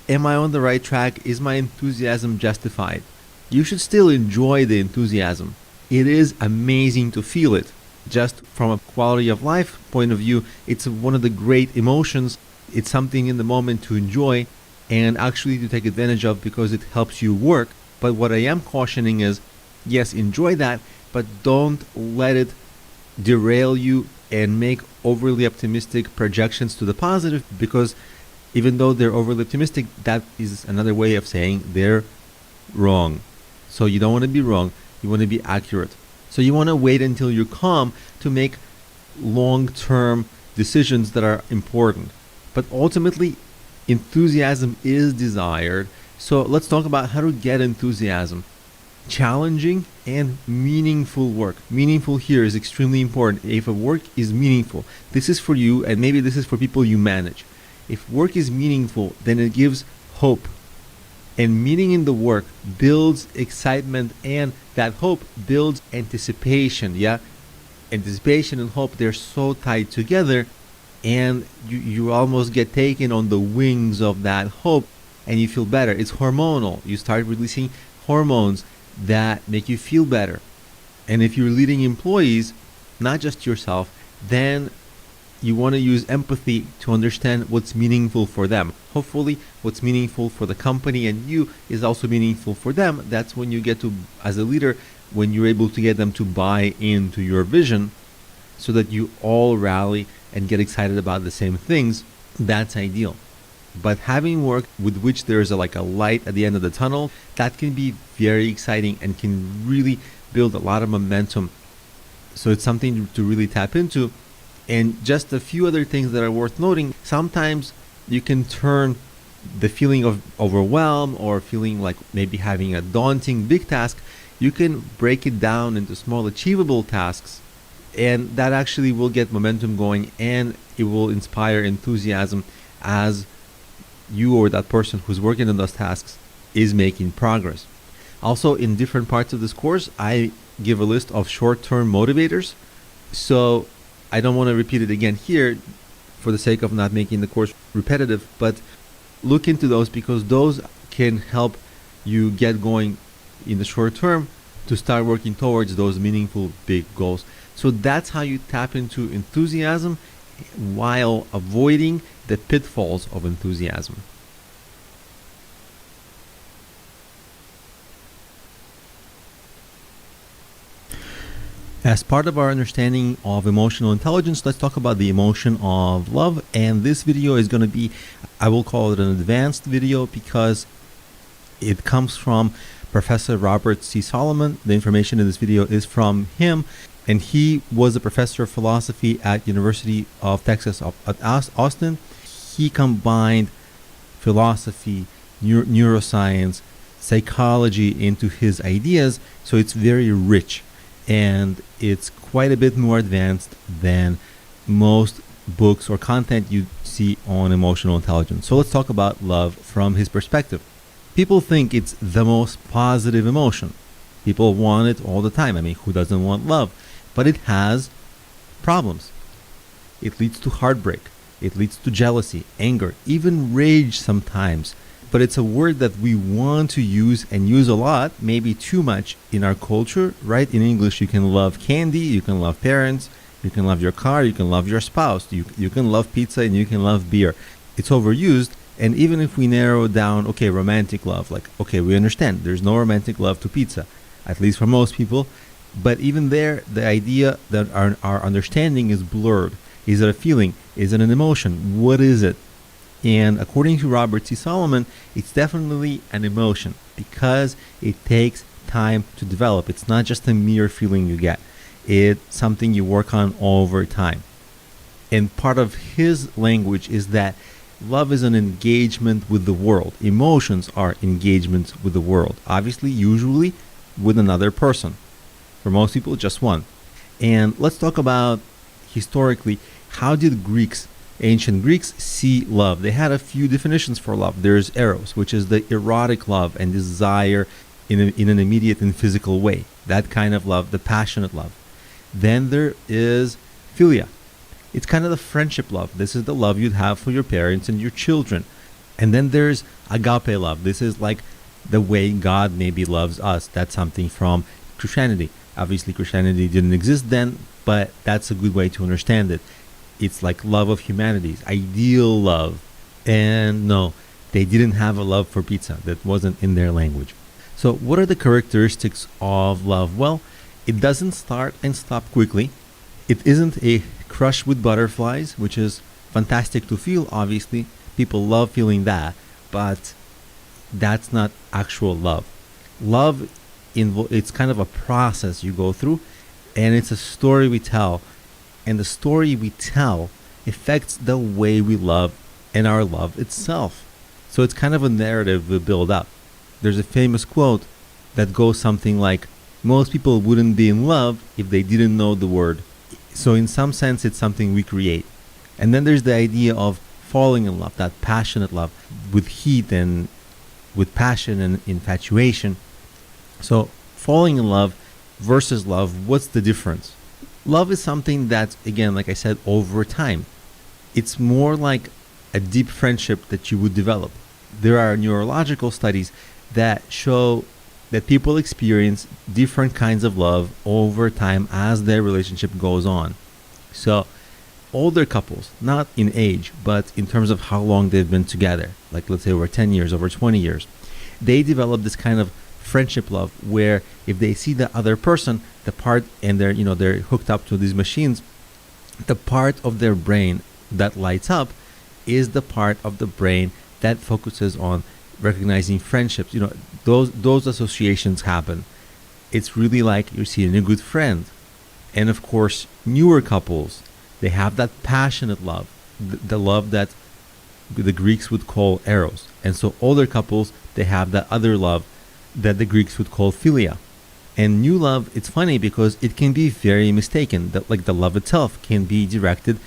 am I on the right track? Is my enthusiasm justified? You should still enjoy the enthusiasm. It is amazing to feel it. Just from a quality of life point of view, it's one of the great emotions. It's something in the moment to enjoy and actually to take advantage of, because it helps you work. But what I am cautioning is, yes, enjoy that, but don't let it derail you and make overly optimistic projections to the positive, because even though they're overly optimistic, that is another way of saying they're wrong. So you don't want to be wrong, you want to be accurate. So you want to wait until you're calm to make long-term decisions that are important. But ultimately, enthusiasm is desired. So let's talk about how to get enthusiasm. Challenging and meaningful work. Meaningful here is extremely important. If a work is meaningful, this is for you, and maybe this is for people you manage. If work is meaningful, then it gives hope. And meaning in the work builds excitement, and that hope builds anticipation. Yeah, anticipation and hope, they're so tied together, and you almost get taken on the wings of that hope, and you feel better. It's hormonal. You start releasing hormones that make you feel better. And if you're leading employees, not just yourself, then you want to use empathy to understand what's meaningful for them. Hopefully, what's meaningful for the company and you is also meaningful for them. That's when you get to, as a leader, when you're able to get them to buy into your vision so that you all rally and get excited about the same things. That's ideal. But having work with which there's a light at the end of the tunnel, that can be very exciting and can really build a lot of momentum. So it's something to really tap into. And just a few other things that are worth noting. Sometimes you can turn the feeling of overwhelm or feeling like maybe having a daunting big task, you can break it down into small achievable tasks, and that actually will get momentum going, and it will inspire enthusiasm as you or that person who's working on those tasks is making progress. Also, in different parts of this course, I give a list of short-term motivators. So I don't want to repeat it again here for the sake of not making the course repetitive, but look into those because those can help you get going in the short term to start working towards those meaningful big goals. So that's how you tap into enthusiasm while avoiding the pitfalls of enthusiasm. As part of our understanding of emotional intelligence, let's talk about the emotion of love. And this video is going to be, I will call it an advanced video because it comes from Professor Robert C. Solomon. The information in this video is from him. And he was a professor of philosophy at University of Texas at Austin. He combined philosophy, neuroscience, psychology into his ideas. So it's very rich. And it's quite a bit more advanced than most books or content you see on emotional intelligence. So let's talk about love from his perspective. People think it's the most positive emotion. People want it all the time. I mean, who doesn't want love? But it has problems. It leads to heartbreak. It leads to jealousy, anger, even rage sometimes. But it's a word that we want to use and use a lot, maybe too much in our culture, right? In English, you can love candy, you can love parents, you can love your car, you can love your spouse, you can love pizza, and you can love beer. It's overused, and even if we narrow down, okay, romantic love, okay, we understand there's no romantic love to pizza, at least for most people, but even there, the idea that our understanding is blurred. Is it a feeling? Is it an emotion? What is it? And according to Robert C. Solomon, it's definitely an emotion because it takes time to develop. It's not just a mere feeling you get. It's something you work on over time. And part of his language is that love is an engagement with the world. Emotions are engagements with the world. Obviously, usually with another person. For most people, just one. And let's talk about historically, how did ancient Greeks see love? They had a few definitions for love. There's eros, which is the erotic love and desire in an immediate and physical way. That kind of love, the passionate love. Then there is philia. It's kind of the friendship love. This is the love you'd have for your parents and your children. And then there's agape love. This is like the way God maybe loves us. That's something from Christianity. Obviously, Christianity didn't exist then, but that's a good way to understand it. It's like love of humanities, ideal love. And no, they didn't have a love for pizza. That wasn't in their language. So what are the characteristics of love? Well, it doesn't start and stop quickly. It isn't a crush with butterflies, which is fantastic to feel, obviously. People love feeling that, but that's not actual love. Love, it's kind of a process you go through, And it's a story we tell. And the story we tell affects the way we love and our love itself. So it's kind of a narrative we build up. There's a famous quote that goes something like, most people wouldn't be in love if they didn't know the word. So in some sense, it's something we create. And then there's the idea of falling in love, that passionate love with heat and with passion and infatuation. So falling in love versus love, what's the difference? Love is something that, again, like I said, over time. It's more like a deep friendship that you would develop. There are neurological studies that show that people experience different kinds of love over time as their relationship goes on. So older couples, not in age, but in terms of how long they've been together, like let's say over 10 years, over 20 years, they develop this kind of friendship love where if they see the other person, the part, and they're hooked up to these machines, the part of their brain that lights up is the part of the brain that focuses on recognizing friendships. Those associations happen. It's really like you're seeing a good friend. And of course, newer couples, they have that passionate love, the love that the Greeks would call eros. And so older couples, they have that other love that the Greeks would call philia. And new love, it's funny because it can be very mistaken. That like the love itself can be directed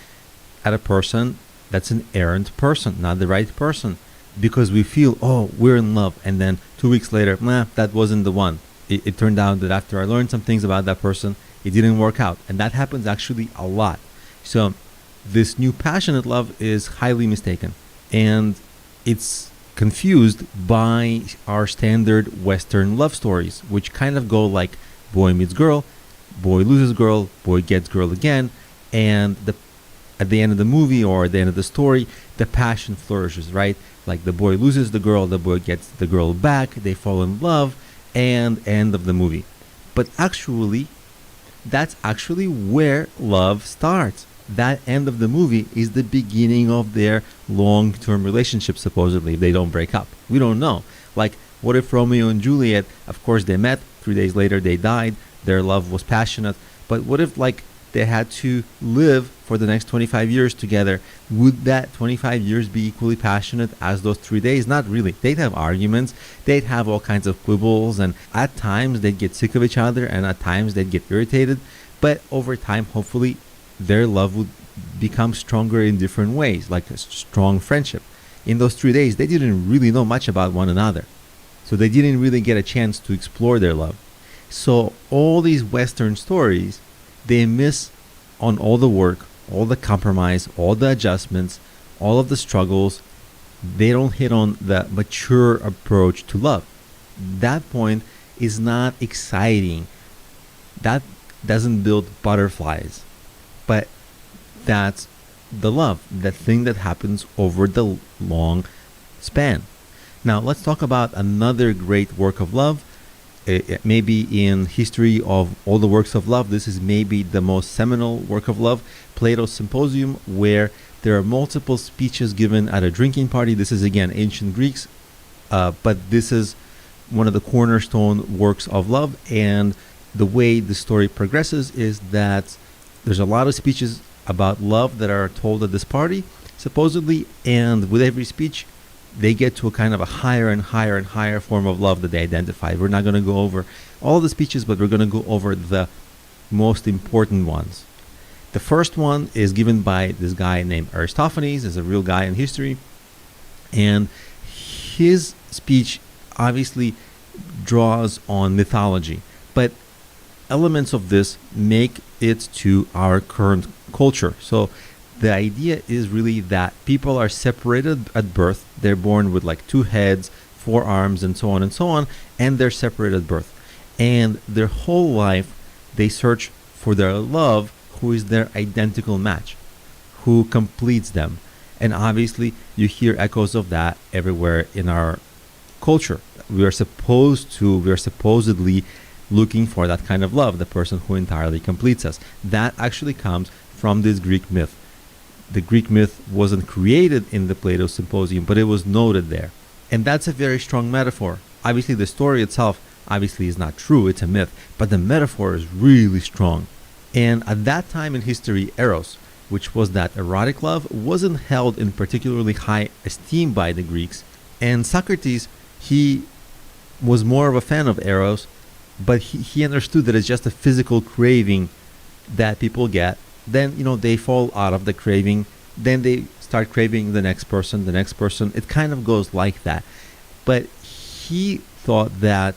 at a person that's an errant person, not the right person. Because we feel, oh, we're in love. And then 2 weeks later, that wasn't the one. It turned out that after I learned some things about that person, it didn't work out. And that happens actually a lot. So this new passionate love is highly mistaken. And it's confused by our standard Western love stories, which kind of go like boy meets girl, boy loses girl, boy gets girl again. And at the end of the movie or at the end of the story, the passion flourishes, right? Like the boy loses the boy gets the girl back, they fall in love, and end of the movie. But actually, that's actually where love starts. That end of the movie is the beginning of their long-term relationship, supposedly, if they don't break up. We don't know. Like, what if Romeo and Juliet, of course they met, 3 days later they died, their love was passionate, but what if like they had to live for the next 25 years together? Would that 25 years be equally passionate as those 3 days? Not really. They'd have arguments. They'd have all kinds of quibbles. And at times they'd get sick of each other. And at times they'd get irritated. But over time, hopefully, their love would become stronger in different ways, like a strong friendship. In those 3 days, they didn't really know much about one another. So they didn't really get a chance to explore their love. So all these Western stories, they miss on all the work, all the compromise, all the adjustments, all of the struggles. They don't hit on the mature approach to love. That point is not exciting. That doesn't build butterflies. But that's the love, the thing that happens over the long span. Now let's talk about another great work of love. Maybe in history of all the works of love, this is maybe the most seminal work of love, Plato's Symposium, where there are multiple speeches given at a drinking party. This is again ancient Greeks, but this is one of the cornerstone works of love. And the way the story progresses is that there's a lot of speeches about love that are told at this party, supposedly, and with every speech, they get to a kind of a higher and higher and higher form of love that they identify. We're not going to go over all the speeches, but we're going to go over the most important ones. The first one is given by this guy named Aristophanes, is a real guy in history. And his speech obviously draws on mythology, but elements of this make it to our current culture. So the idea is really that people are separated at birth. They're born with like 2 heads, 4 arms, and so on, and they're separated at birth. And their whole life, they search for their love, who is their identical match, who completes them. And obviously, you hear echoes of that everywhere in our culture. We are supposedly looking for that kind of love, the person who entirely completes us. That actually comes from this Greek myth. The Greek myth wasn't created in the Plato Symposium, but it was noted there. And that's a very strong metaphor. Obviously, the story itself obviously is not true, it's a myth, but the metaphor is really strong. And at that time in history, eros, which was that erotic love, wasn't held in particularly high esteem by the Greeks. And Socrates, he was more of a fan of eros, but he understood that it's just a physical craving that people get. Then, they fall out of the craving. Then they start craving the next person, the next person. It kind of goes like that. But he thought that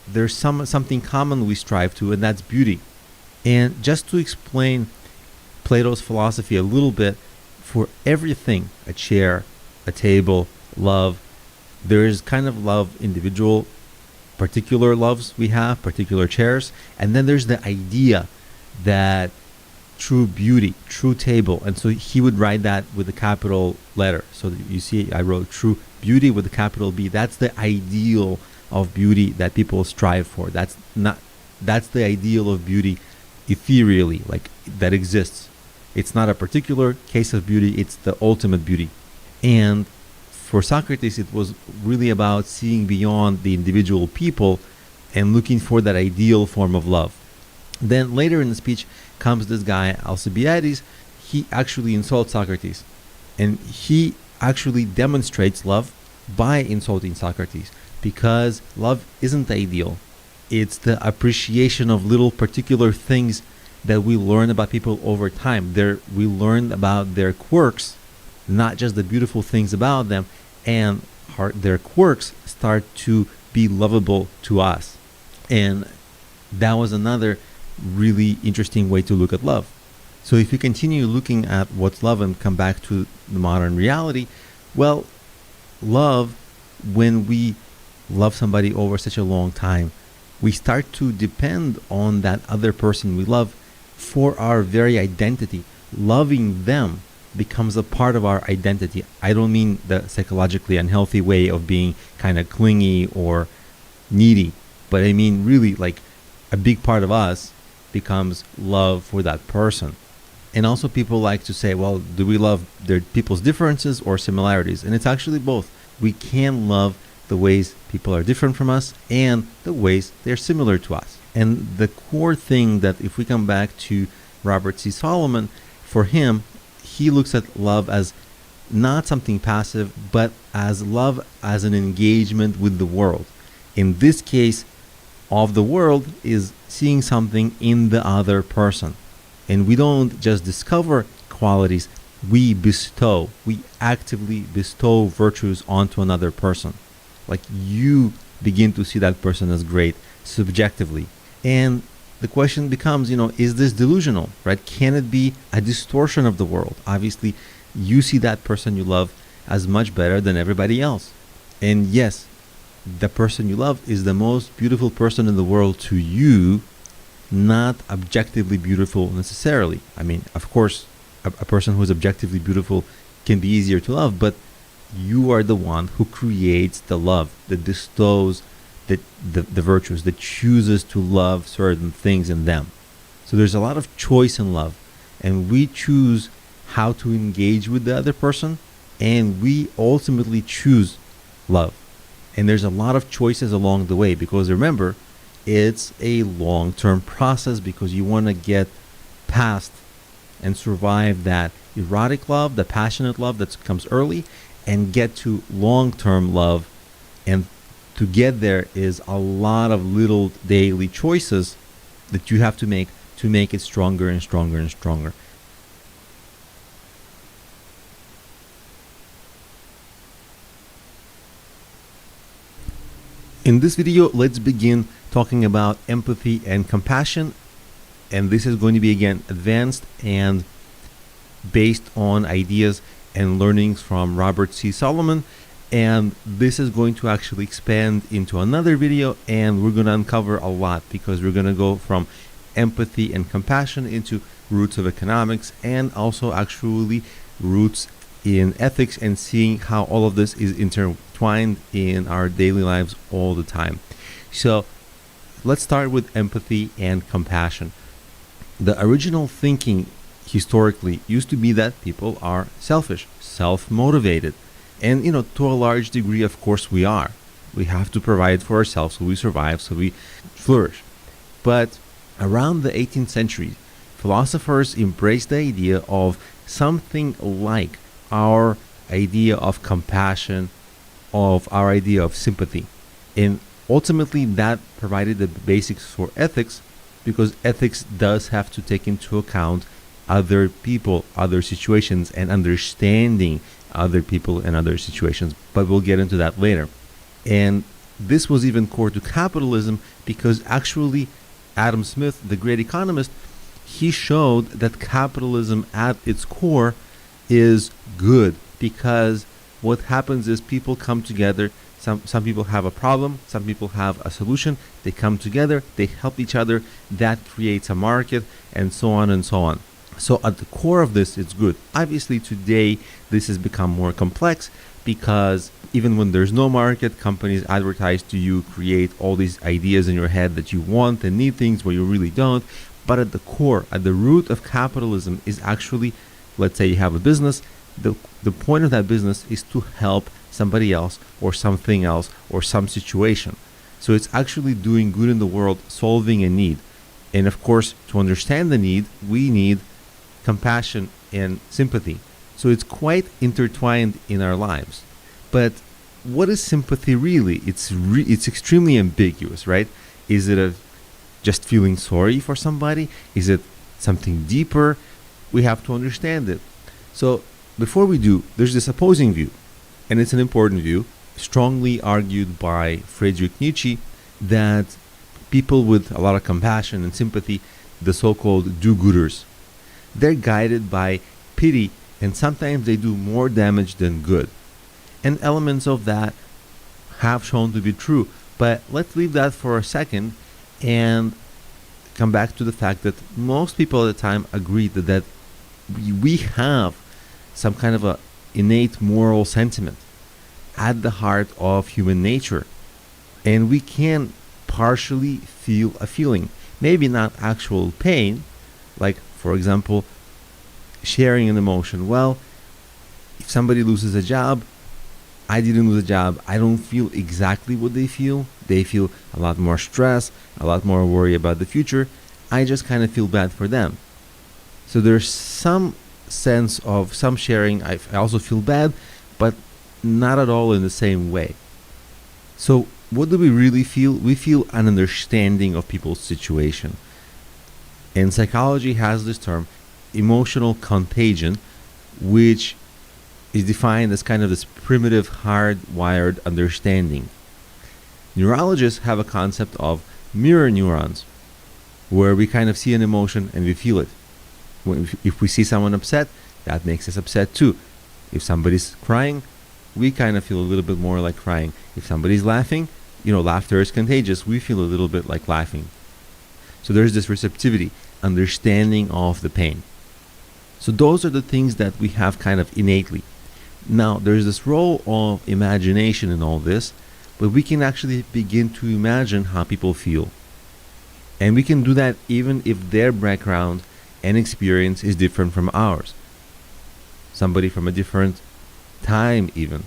there's something common we strive to, and that's beauty. And just to explain Plato's philosophy a little bit, for everything, a chair, a table, love, there is kind of love, individual, particular loves we have, particular chairs, and then there's the idea that true beauty, true table, and so he would write that with a capital letter. So you see, I wrote true beauty with a capital B. That's the ideal of beauty that people strive for. That's the ideal of beauty ethereally, like that exists. It's not a particular case of beauty, it's the ultimate beauty. And for Socrates, it was really about seeing beyond the individual people and looking for that ideal form of love. Then later in the speech comes this guy, Alcibiades. He actually insults Socrates. And he actually demonstrates love by insulting Socrates, because love isn't the ideal. It's the appreciation of little particular things that we learn about people over time. We learn about their quirks, not just the beautiful things about them, and their quirks start to be lovable to us. And that was another really interesting way to look at love. So if you continue looking at what's love and come back to the modern reality, well, love, when we love somebody over such a long time, we start to depend on that other person we love for our very identity. Loving them becomes a part of our identity. I don't mean the psychologically unhealthy way of being kind of clingy or needy, but I mean really like a big part of us becomes love for that person. And also people like to say, well, do we love their people's differences or similarities? And it's actually both. We can love the ways people are different from us and the ways they're similar to us. And the core thing that, if we come back to Robert C. Solomon, for him, he looks at love as not something passive, but as love as an engagement with the world. In this case, of the world is seeing something in the other person. And we don't just discover qualities, we actively bestow virtues onto another person. Like you begin to see that person as great subjectively. And the question becomes, is this delusional, right? Can it be a distortion of the world? Obviously, you see that person you love as much better than everybody else. And yes, the person you love is the most beautiful person in the world to you, not objectively beautiful necessarily. I mean, of course, a person who is objectively beautiful can be easier to love, but you are the one who creates the love, that bestows the virtues, that chooses to love certain things in them. So there's a lot of choice in love, and we choose how to engage with the other person, and we ultimately choose love. And there's a lot of choices along the way, because remember, it's a long-term process, because you want to get past and survive that erotic love, the passionate love that comes early, and get to long-term love. And to get there is a lot of little daily choices that you have to make it stronger and stronger and stronger. In this video, let's begin talking about empathy and compassion. And this is going to be, again, advanced and based on ideas and learnings from Robert C. Solomon. And this is going to actually expand into another video, and we're going to uncover a lot, because we're going to go from empathy and compassion into roots of economics, and also actually roots in ethics, and seeing how all of this is intertwined in our daily lives all the time. So let's start with empathy and compassion. The original thinking historically used to be that people are selfish, self-motivated. And, to a large degree, of course, we are. We have to provide for ourselves so we survive, so we flourish. But around the 18th century, philosophers embrace the idea of something like our idea of compassion, of our idea of sympathy. And ultimately, that provided the basics for ethics, because ethics does have to take into account other people, other situations, and understanding other people and other situations. But we'll get into that later. And this was even core to capitalism, because actually Adam Smith, the great economist, he showed that capitalism at its core is good, because what happens is people come together. Some people have a problem, some people have a solution. They come together, they help each other. That creates a market, and so on and so on. So at the core of this, it's good. Obviously, today, this has become more complex, because even when there's no market, companies advertise to you, create all these ideas in your head that you want and need things where you really don't. But at the core, at the root of capitalism is actually, let's say you have a business, the point of that business is to help somebody else or something else or some situation. So it's actually doing good in the world, solving a need. And of course, to understand the need, we need compassion and sympathy. So it's quite intertwined in our lives. But what is sympathy really? It's extremely ambiguous, right? Is it just feeling sorry for somebody? Is it something deeper? We have to understand it. So before we do, there's this opposing view, and it's an important view, strongly argued by Friedrich Nietzsche, that people with a lot of compassion and sympathy, the so-called do-gooders, they're guided by pity, and sometimes they do more damage than good. And elements of that have shown to be true. But let's leave that for a second and come back to the fact that most people at the time agreed that we have some kind of a innate moral sentiment at the heart of human nature. And we can partially feel a feeling. Maybe not actual pain, like, for example, sharing an emotion. Well, if somebody loses a job, I didn't lose a job. I don't feel exactly what they feel. They feel a lot more stress, a lot more worry about the future. I just kind of feel bad for them. So there's some sense of some sharing. I also feel bad, but not at all in the same way. So what do we really feel? We feel an understanding of people's situation. And psychology has this term, emotional contagion, which is defined as kind of this primitive, hardwired understanding. Neurologists have a concept of mirror neurons, where we kind of see an emotion and we feel it. If we see someone upset, that makes us upset too. If somebody's crying, we kind of feel a little bit more like crying. If somebody's laughing, laughter is contagious. We feel a little bit like laughing. So there's this receptivity, understanding of the pain. So those are the things that we have kind of innately. Now, there's this role of imagination in all this, but we can actually begin to imagine how people feel. And we can do that even if their background and experience is different from ours. Somebody from a different time even.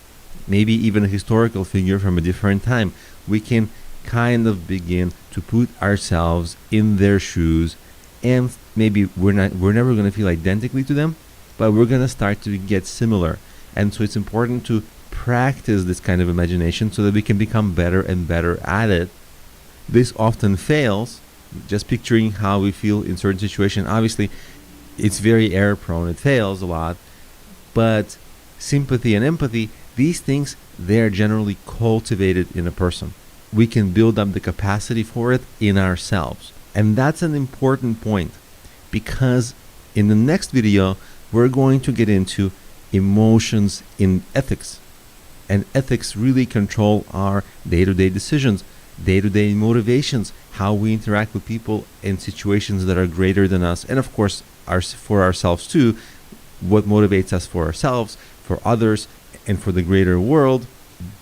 Maybe even a historical figure from a different time. We can kind of begin to put ourselves in their shoes, and maybe we're never going to feel identically to them, but we're going to start to get similar. And so it's important to practice this kind of imagination so that we can become better and better at it. This often fails. Just picturing how we feel in certain situations, obviously it's very error prone, it fails a lot. But sympathy and empathy, these things, they're generally cultivated in a person. We can build up the capacity for it in ourselves. And that's an important point, because in the next video we're going to get into emotions in ethics. And ethics really control our day-to-day decisions, day-to-day motivations, how we interact with people in situations that are greater than us, and of course for ourselves too, what motivates us for ourselves, for others, and for the greater world.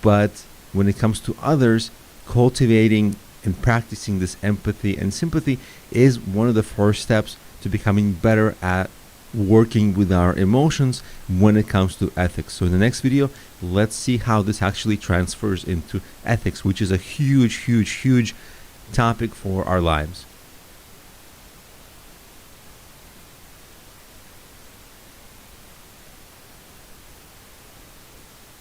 But when it comes to others, cultivating and practicing this empathy and sympathy is one of the first steps to becoming better at working with our emotions when it comes to ethics. So in the next video, let's see how this actually transfers into ethics, which is a huge topic for our lives.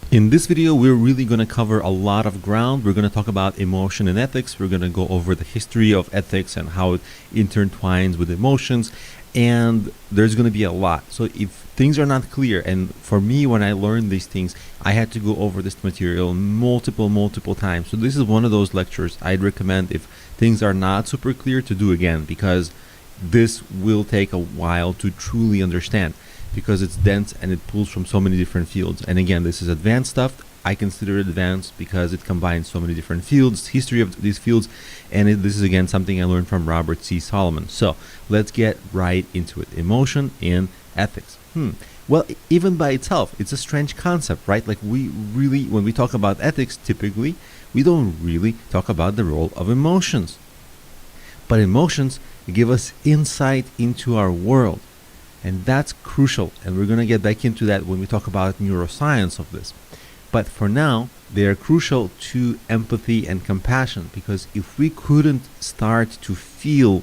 In this video, we're really going to cover a lot of ground. We're going to talk about emotion and ethics. We're going to go over the history of ethics and how it intertwines with emotions. And there's going to be a lot. So if things are not clear, and for me, when I learned these things, I had to go over this material multiple times. So this is one of those lectures I'd recommend if things are not super clear to do again, because this will take a while to truly understand, because it's dense and it pulls from so many different fields. And again, this is advanced stuff. I consider it advanced because it combines so many different fields, history of these fields, and this is again something I learned from Robert C. Solomon. So let's get right into it. Emotion in ethics. Well, even by itself, it's a strange concept, right? Like we really, when we talk about ethics, typically, we don't really talk about the role of emotions. But emotions give us insight into our world. And that's crucial. And we're going to get back into that when we talk about neuroscience of this. But for now, they are crucial to empathy and compassion, because if we couldn't start to feel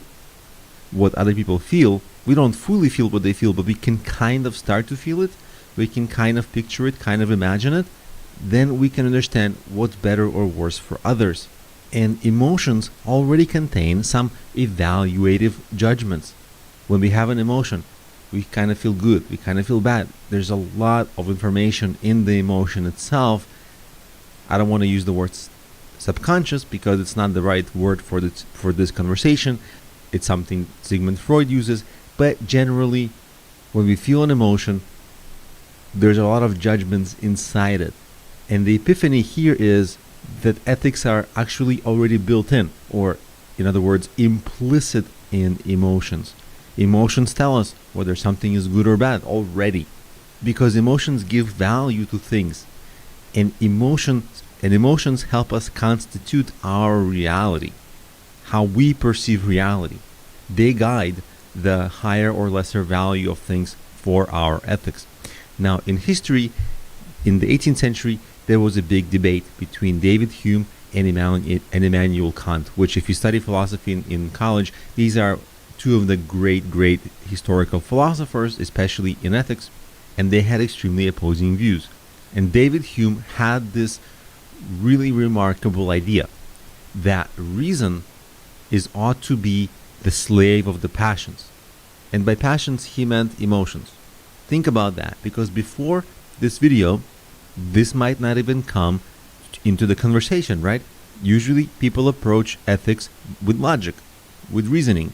what other people feel, we don't fully feel what they feel, but we can kind of start to feel it, we can kind of picture it, kind of imagine it, then we can understand what's better or worse for others. And emotions already contain some evaluative judgments. When we have an emotion, we kind of feel good, we kind of feel bad. There's a lot of information in the emotion itself. I don't want to use the word subconscious because it's not the right word for this conversation. It's something Sigmund Freud uses, but generally, when we feel an emotion, there's a lot of judgments inside it. And the epiphany here is that ethics are actually already built in, or in other words, implicit in emotions. Emotions tell us whether something is good or bad already, because emotions give value to things, and emotions help us constitute our reality, how we perceive reality. They guide the higher or lesser value of things for our ethics. Now, in history, in the 18th century, there was a big debate between David Hume and Immanuel Kant, which, if you study philosophy in college, these are two of the great historical philosophers, especially in ethics, and they had extremely opposing views. And David Hume had this really remarkable idea that reason ought to be the slave of the passions. And by passions, he meant emotions. Think about that, because before this video, this might not even come into the conversation, right? Usually people approach ethics with logic, with reasoning.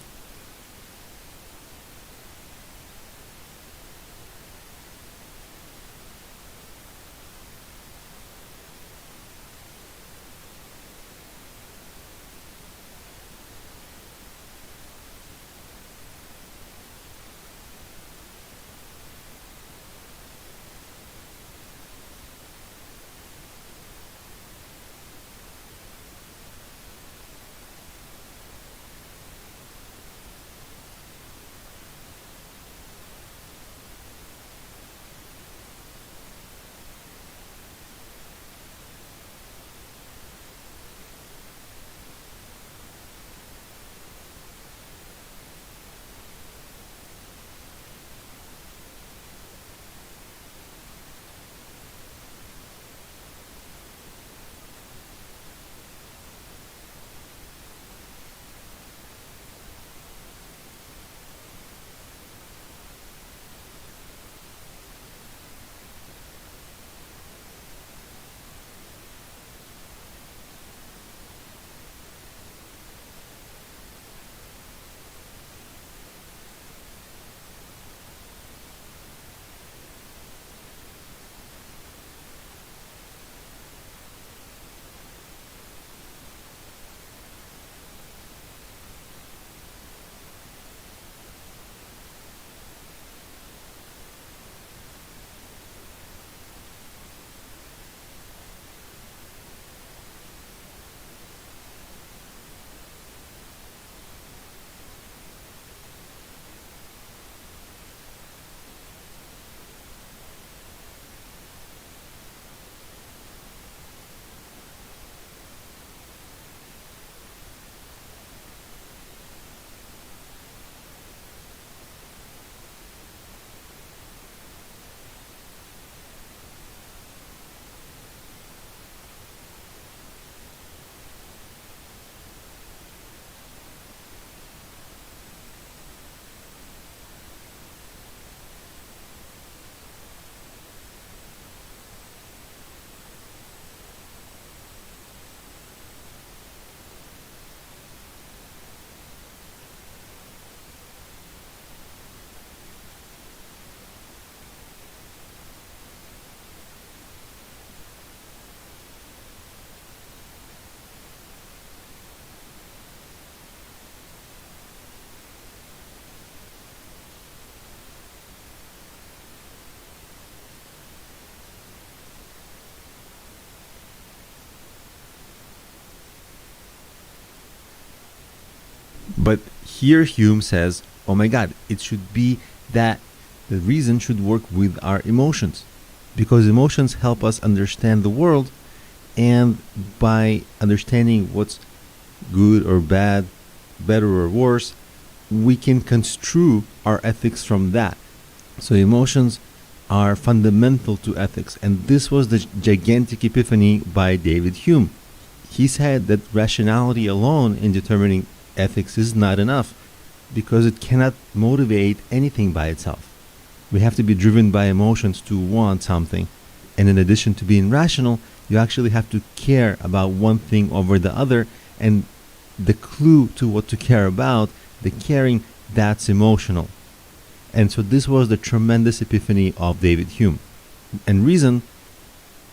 But here Hume says, oh my God, it should be that the reason should work with our emotions, because emotions help us understand the world, and by understanding what's good or bad, better or worse, we can construe our ethics from that. So emotions are fundamental to ethics, and this was the gigantic epiphany by David Hume. He said that rationality alone in determining ethics is not enough, because it cannot motivate anything by itself. We have to be driven by emotions to want something, and in addition to being rational, you actually have to care about one thing over the other, and the clue to what to care about, the caring, that's emotional. And so this was the tremendous epiphany of David Hume. And reason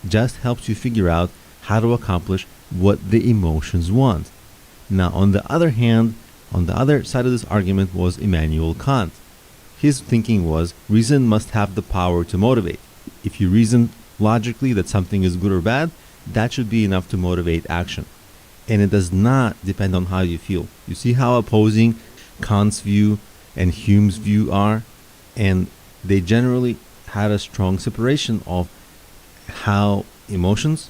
just helps you figure out how to accomplish what the emotions want. Now, on the other hand, on the other side of this argument was Immanuel Kant. His thinking was reason must have the power to motivate. If you reason logically that something is good or bad, that should be enough to motivate action. And it does not depend on how you feel. You see how opposing Kant's view and Hume's view are? And they generally had a strong separation of how emotions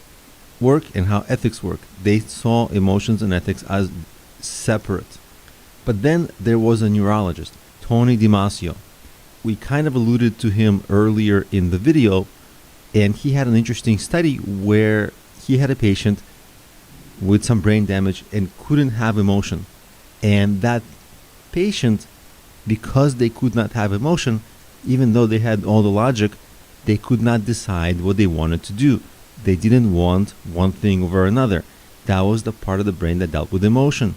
work and how ethics work. They saw emotions and ethics as separate. But then there was a neurologist, Tony Damasio. We kind of alluded to him earlier in the video, and he had an interesting study where he had a patient with some brain damage and couldn't have emotion. And that patient, because they could not have emotion, even though they had all the logic, they could not decide what they wanted to do. They didn't want one thing over another. That was the part of the brain that dealt with emotion.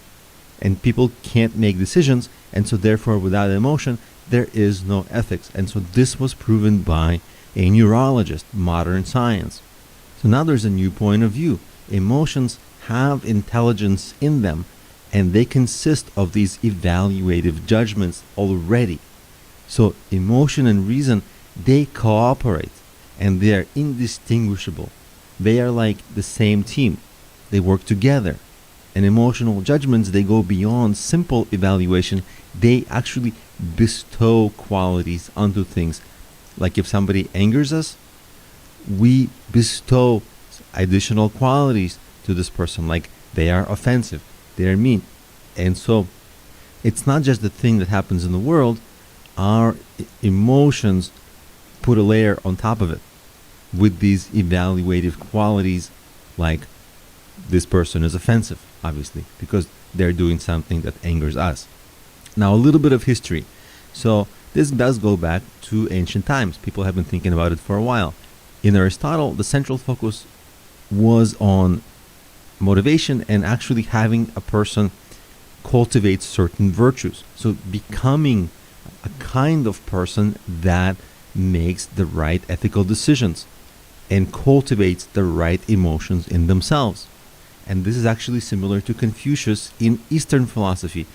And people can't make decisions, and so therefore without emotion, there is no ethics. And so this was proven by a neurologist, modern science. So now there's a new point of view. Emotions have intelligence in them, and they consist of these evaluative judgments already. So emotion and reason, they cooperate, and they are indistinguishable. They are like the same team. They work together. And emotional judgments, they go beyond simple evaluation. They actually bestow qualities onto things. Like if somebody angers us, we bestow additional qualities to this person, like they are offensive, they are mean. And so it's not just the thing that happens in the world. Our emotions put a layer on top of it with these evaluative qualities, like this person is offensive, obviously, because they're doing something that angers us. Now, a little bit of history. So this does go back to ancient times. People have been thinking about it for a while. In Aristotle, the central focus was on motivation and actually having a person cultivate certain virtues. So becoming a kind of person that makes the right ethical decisions and cultivates the right emotions in themselves. And this is actually similar to Confucius in Eastern philosophy,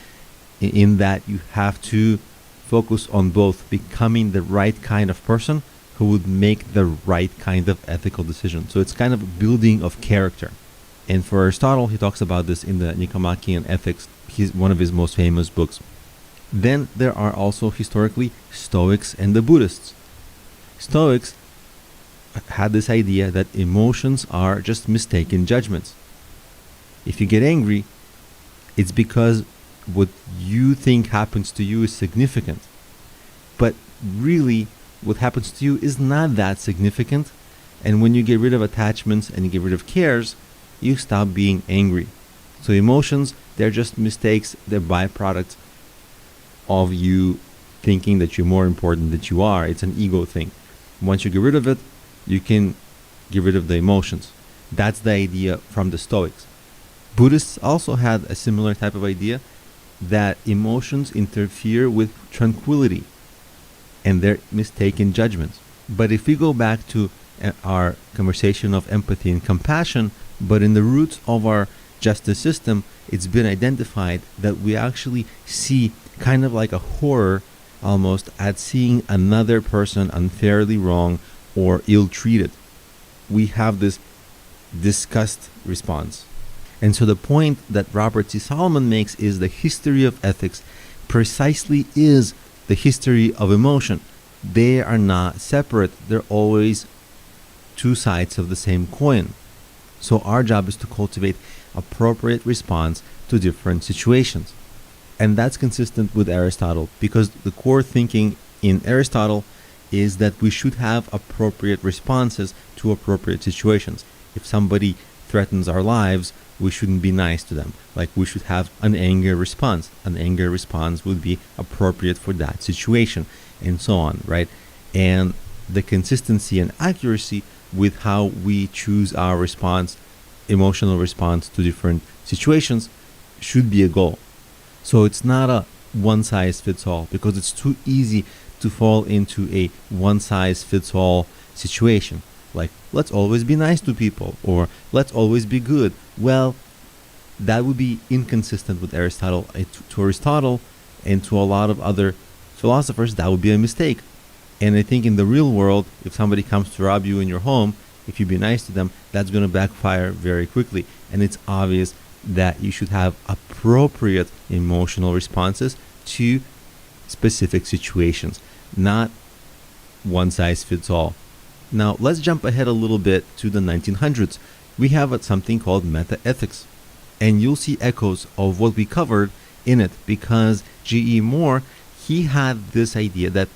in that you have to focus on both becoming the right kind of person who would make the right kind of ethical decision. So it's kind of a building of character. And for Aristotle, he talks about this in the Nicomachean Ethics, one of his most famous books. Then there are also historically Stoics and the Buddhists. Stoics had this idea that emotions are just mistaken judgments. If you get angry, it's because what you think happens to you is significant. But really, what happens to you is not that significant. And when you get rid of attachments and you get rid of cares, you stop being angry. So emotions, they're just mistakes, they're byproducts of you thinking that you're more important than you are. It's an ego thing. Once you get rid of it, you can get rid of the emotions. That's the idea from the Stoics. Buddhists also had a similar type of idea, that emotions interfere with tranquility and they're mistaken judgments. But if we go back to our conversation of empathy and compassion, but in the roots of our justice system, it's been identified that we actually see kind of like a horror almost at seeing another person unfairly wrong or ill-treated. We have this disgust response. And so the point that Robert C. Solomon makes is the history of ethics precisely is the history of emotion. They are not separate. They're always two sides of the same coin. So our job is to cultivate appropriate response to different situations. And that's consistent with Aristotle, because the core thinking in Aristotle is that we should have appropriate responses to appropriate situations. If somebody threatens our lives, we shouldn't be nice to them. Like, we should have an anger response. An anger response would be appropriate for that situation, and so on, right? And the consistency and accuracy with how we choose our response, emotional response to different situations, should be a goal. So it's not a one size fits all, because it's too easy to fall into a one size fits all situation. Like, let's always be nice to people, or let's always be good. Well, that would be inconsistent with Aristotle. To Aristotle and to a lot of other philosophers, that would be a mistake. And I think in the real world, if somebody comes to rob you in your home, if you be nice to them, that's going to backfire very quickly. And it's obvious that you should have appropriate emotional responses to specific situations, not one size fits all. Now, let's jump ahead a little bit to the 1900s. We have something called meta-ethics, and you'll see echoes of what we covered in it, because G.E. Moore, he had this idea that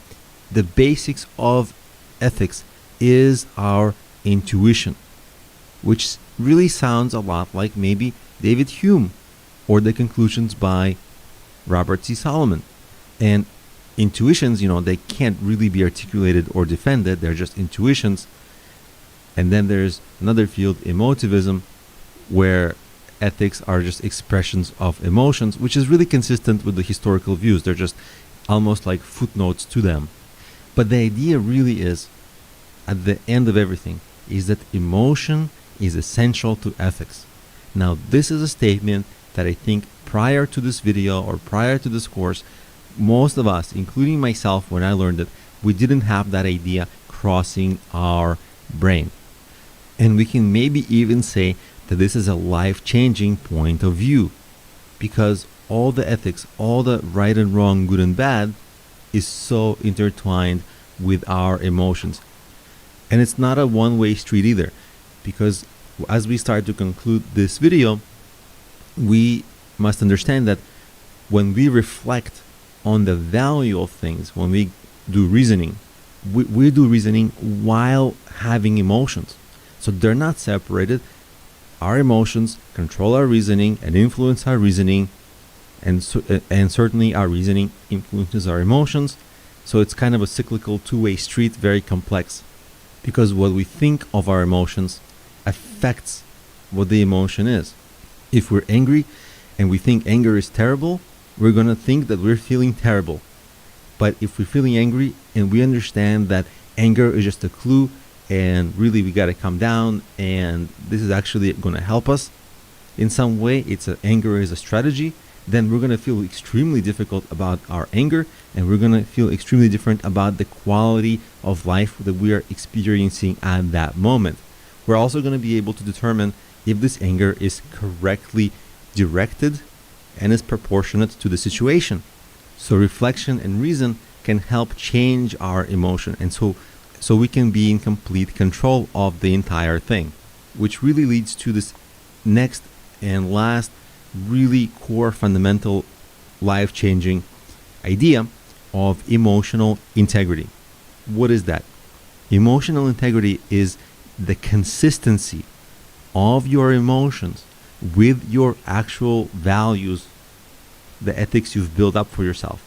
the basics of ethics is our intuition, which really sounds a lot like maybe David Hume or the conclusions by Robert C. Solomon. And intuitions, they can't really be articulated or defended. They're just intuitions. And then there's another field, emotivism, where ethics are just expressions of emotions, which is really consistent with the historical views. They're just almost like footnotes to them. But the idea really is, at the end of everything, is that emotion is essential to ethics. Now, this is a statement that I think prior to this video or prior to this course, most of us, including myself when I learned it, we didn't have that idea crossing our brain. And we can maybe even say that this is a life-changing point of view, because all the ethics, all the right and wrong, good and bad, is so intertwined with our emotions. And it's not a one-way street either, because as we start to conclude this video, we must understand that when we reflect on the value of things, when we do reasoning, we do reasoning while having emotions. So they're not separated. Our emotions control our reasoning and influence our reasoning, and certainly our reasoning influences our emotions. So it's kind of a cyclical two-way street, very complex, because what we think of our emotions affects what the emotion is. If we're angry and we think anger is terrible, we're going to think that we're feeling terrible. But if we're feeling angry and we understand that anger is just a clue, and really we got to calm down, and this is actually going to help us in some way, anger is a strategy, then we're going to feel extremely difficult about our anger, and we're going to feel extremely different about the quality of life that we are experiencing at that moment. We're also going to be able to determine if this anger is correctly directed and is proportionate to the situation. So reflection and reason can help change our emotion, and so we can be in complete control of the entire thing, which really leads to this next and last really core, fundamental, life-changing idea of emotional integrity. What is that? Emotional integrity is the consistency of your emotions with your actual values, the ethics you've built up for yourself.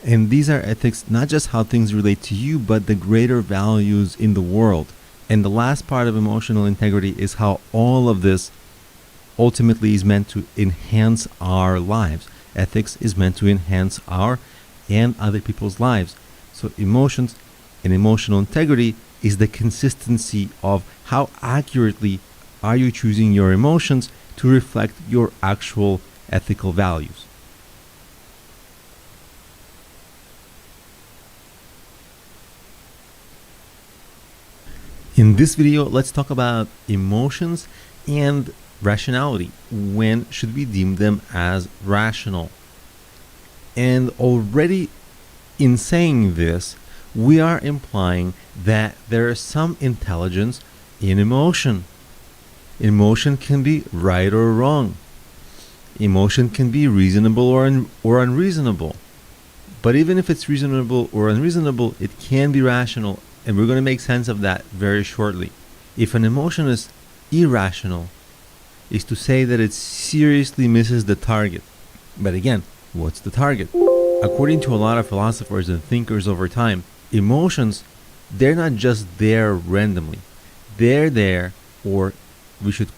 And these are ethics, not just how things relate to you, but the greater values in the world. And the last part of emotional integrity is how all of this ultimately is meant to enhance our lives. Ethics is meant to enhance our and other people's lives. So emotions and emotional integrity is the consistency of how accurately are you choosing your emotions to reflect your actual ethical values. In this video, let's talk about emotions and rationality? When should we deem them as rational? And already in saying this, we are implying that there is some intelligence in emotion. Emotion can be right or wrong. Emotion can be reasonable or unreasonable. But even if it's reasonable or unreasonable, it can be rational, and we're going to make sense of that very shortly. If an emotion is irrational, is to say that it seriously misses the target. But again, what's the target? According to a lot of philosophers and thinkers over time, emotions, they're not just there randomly. They're there, or we should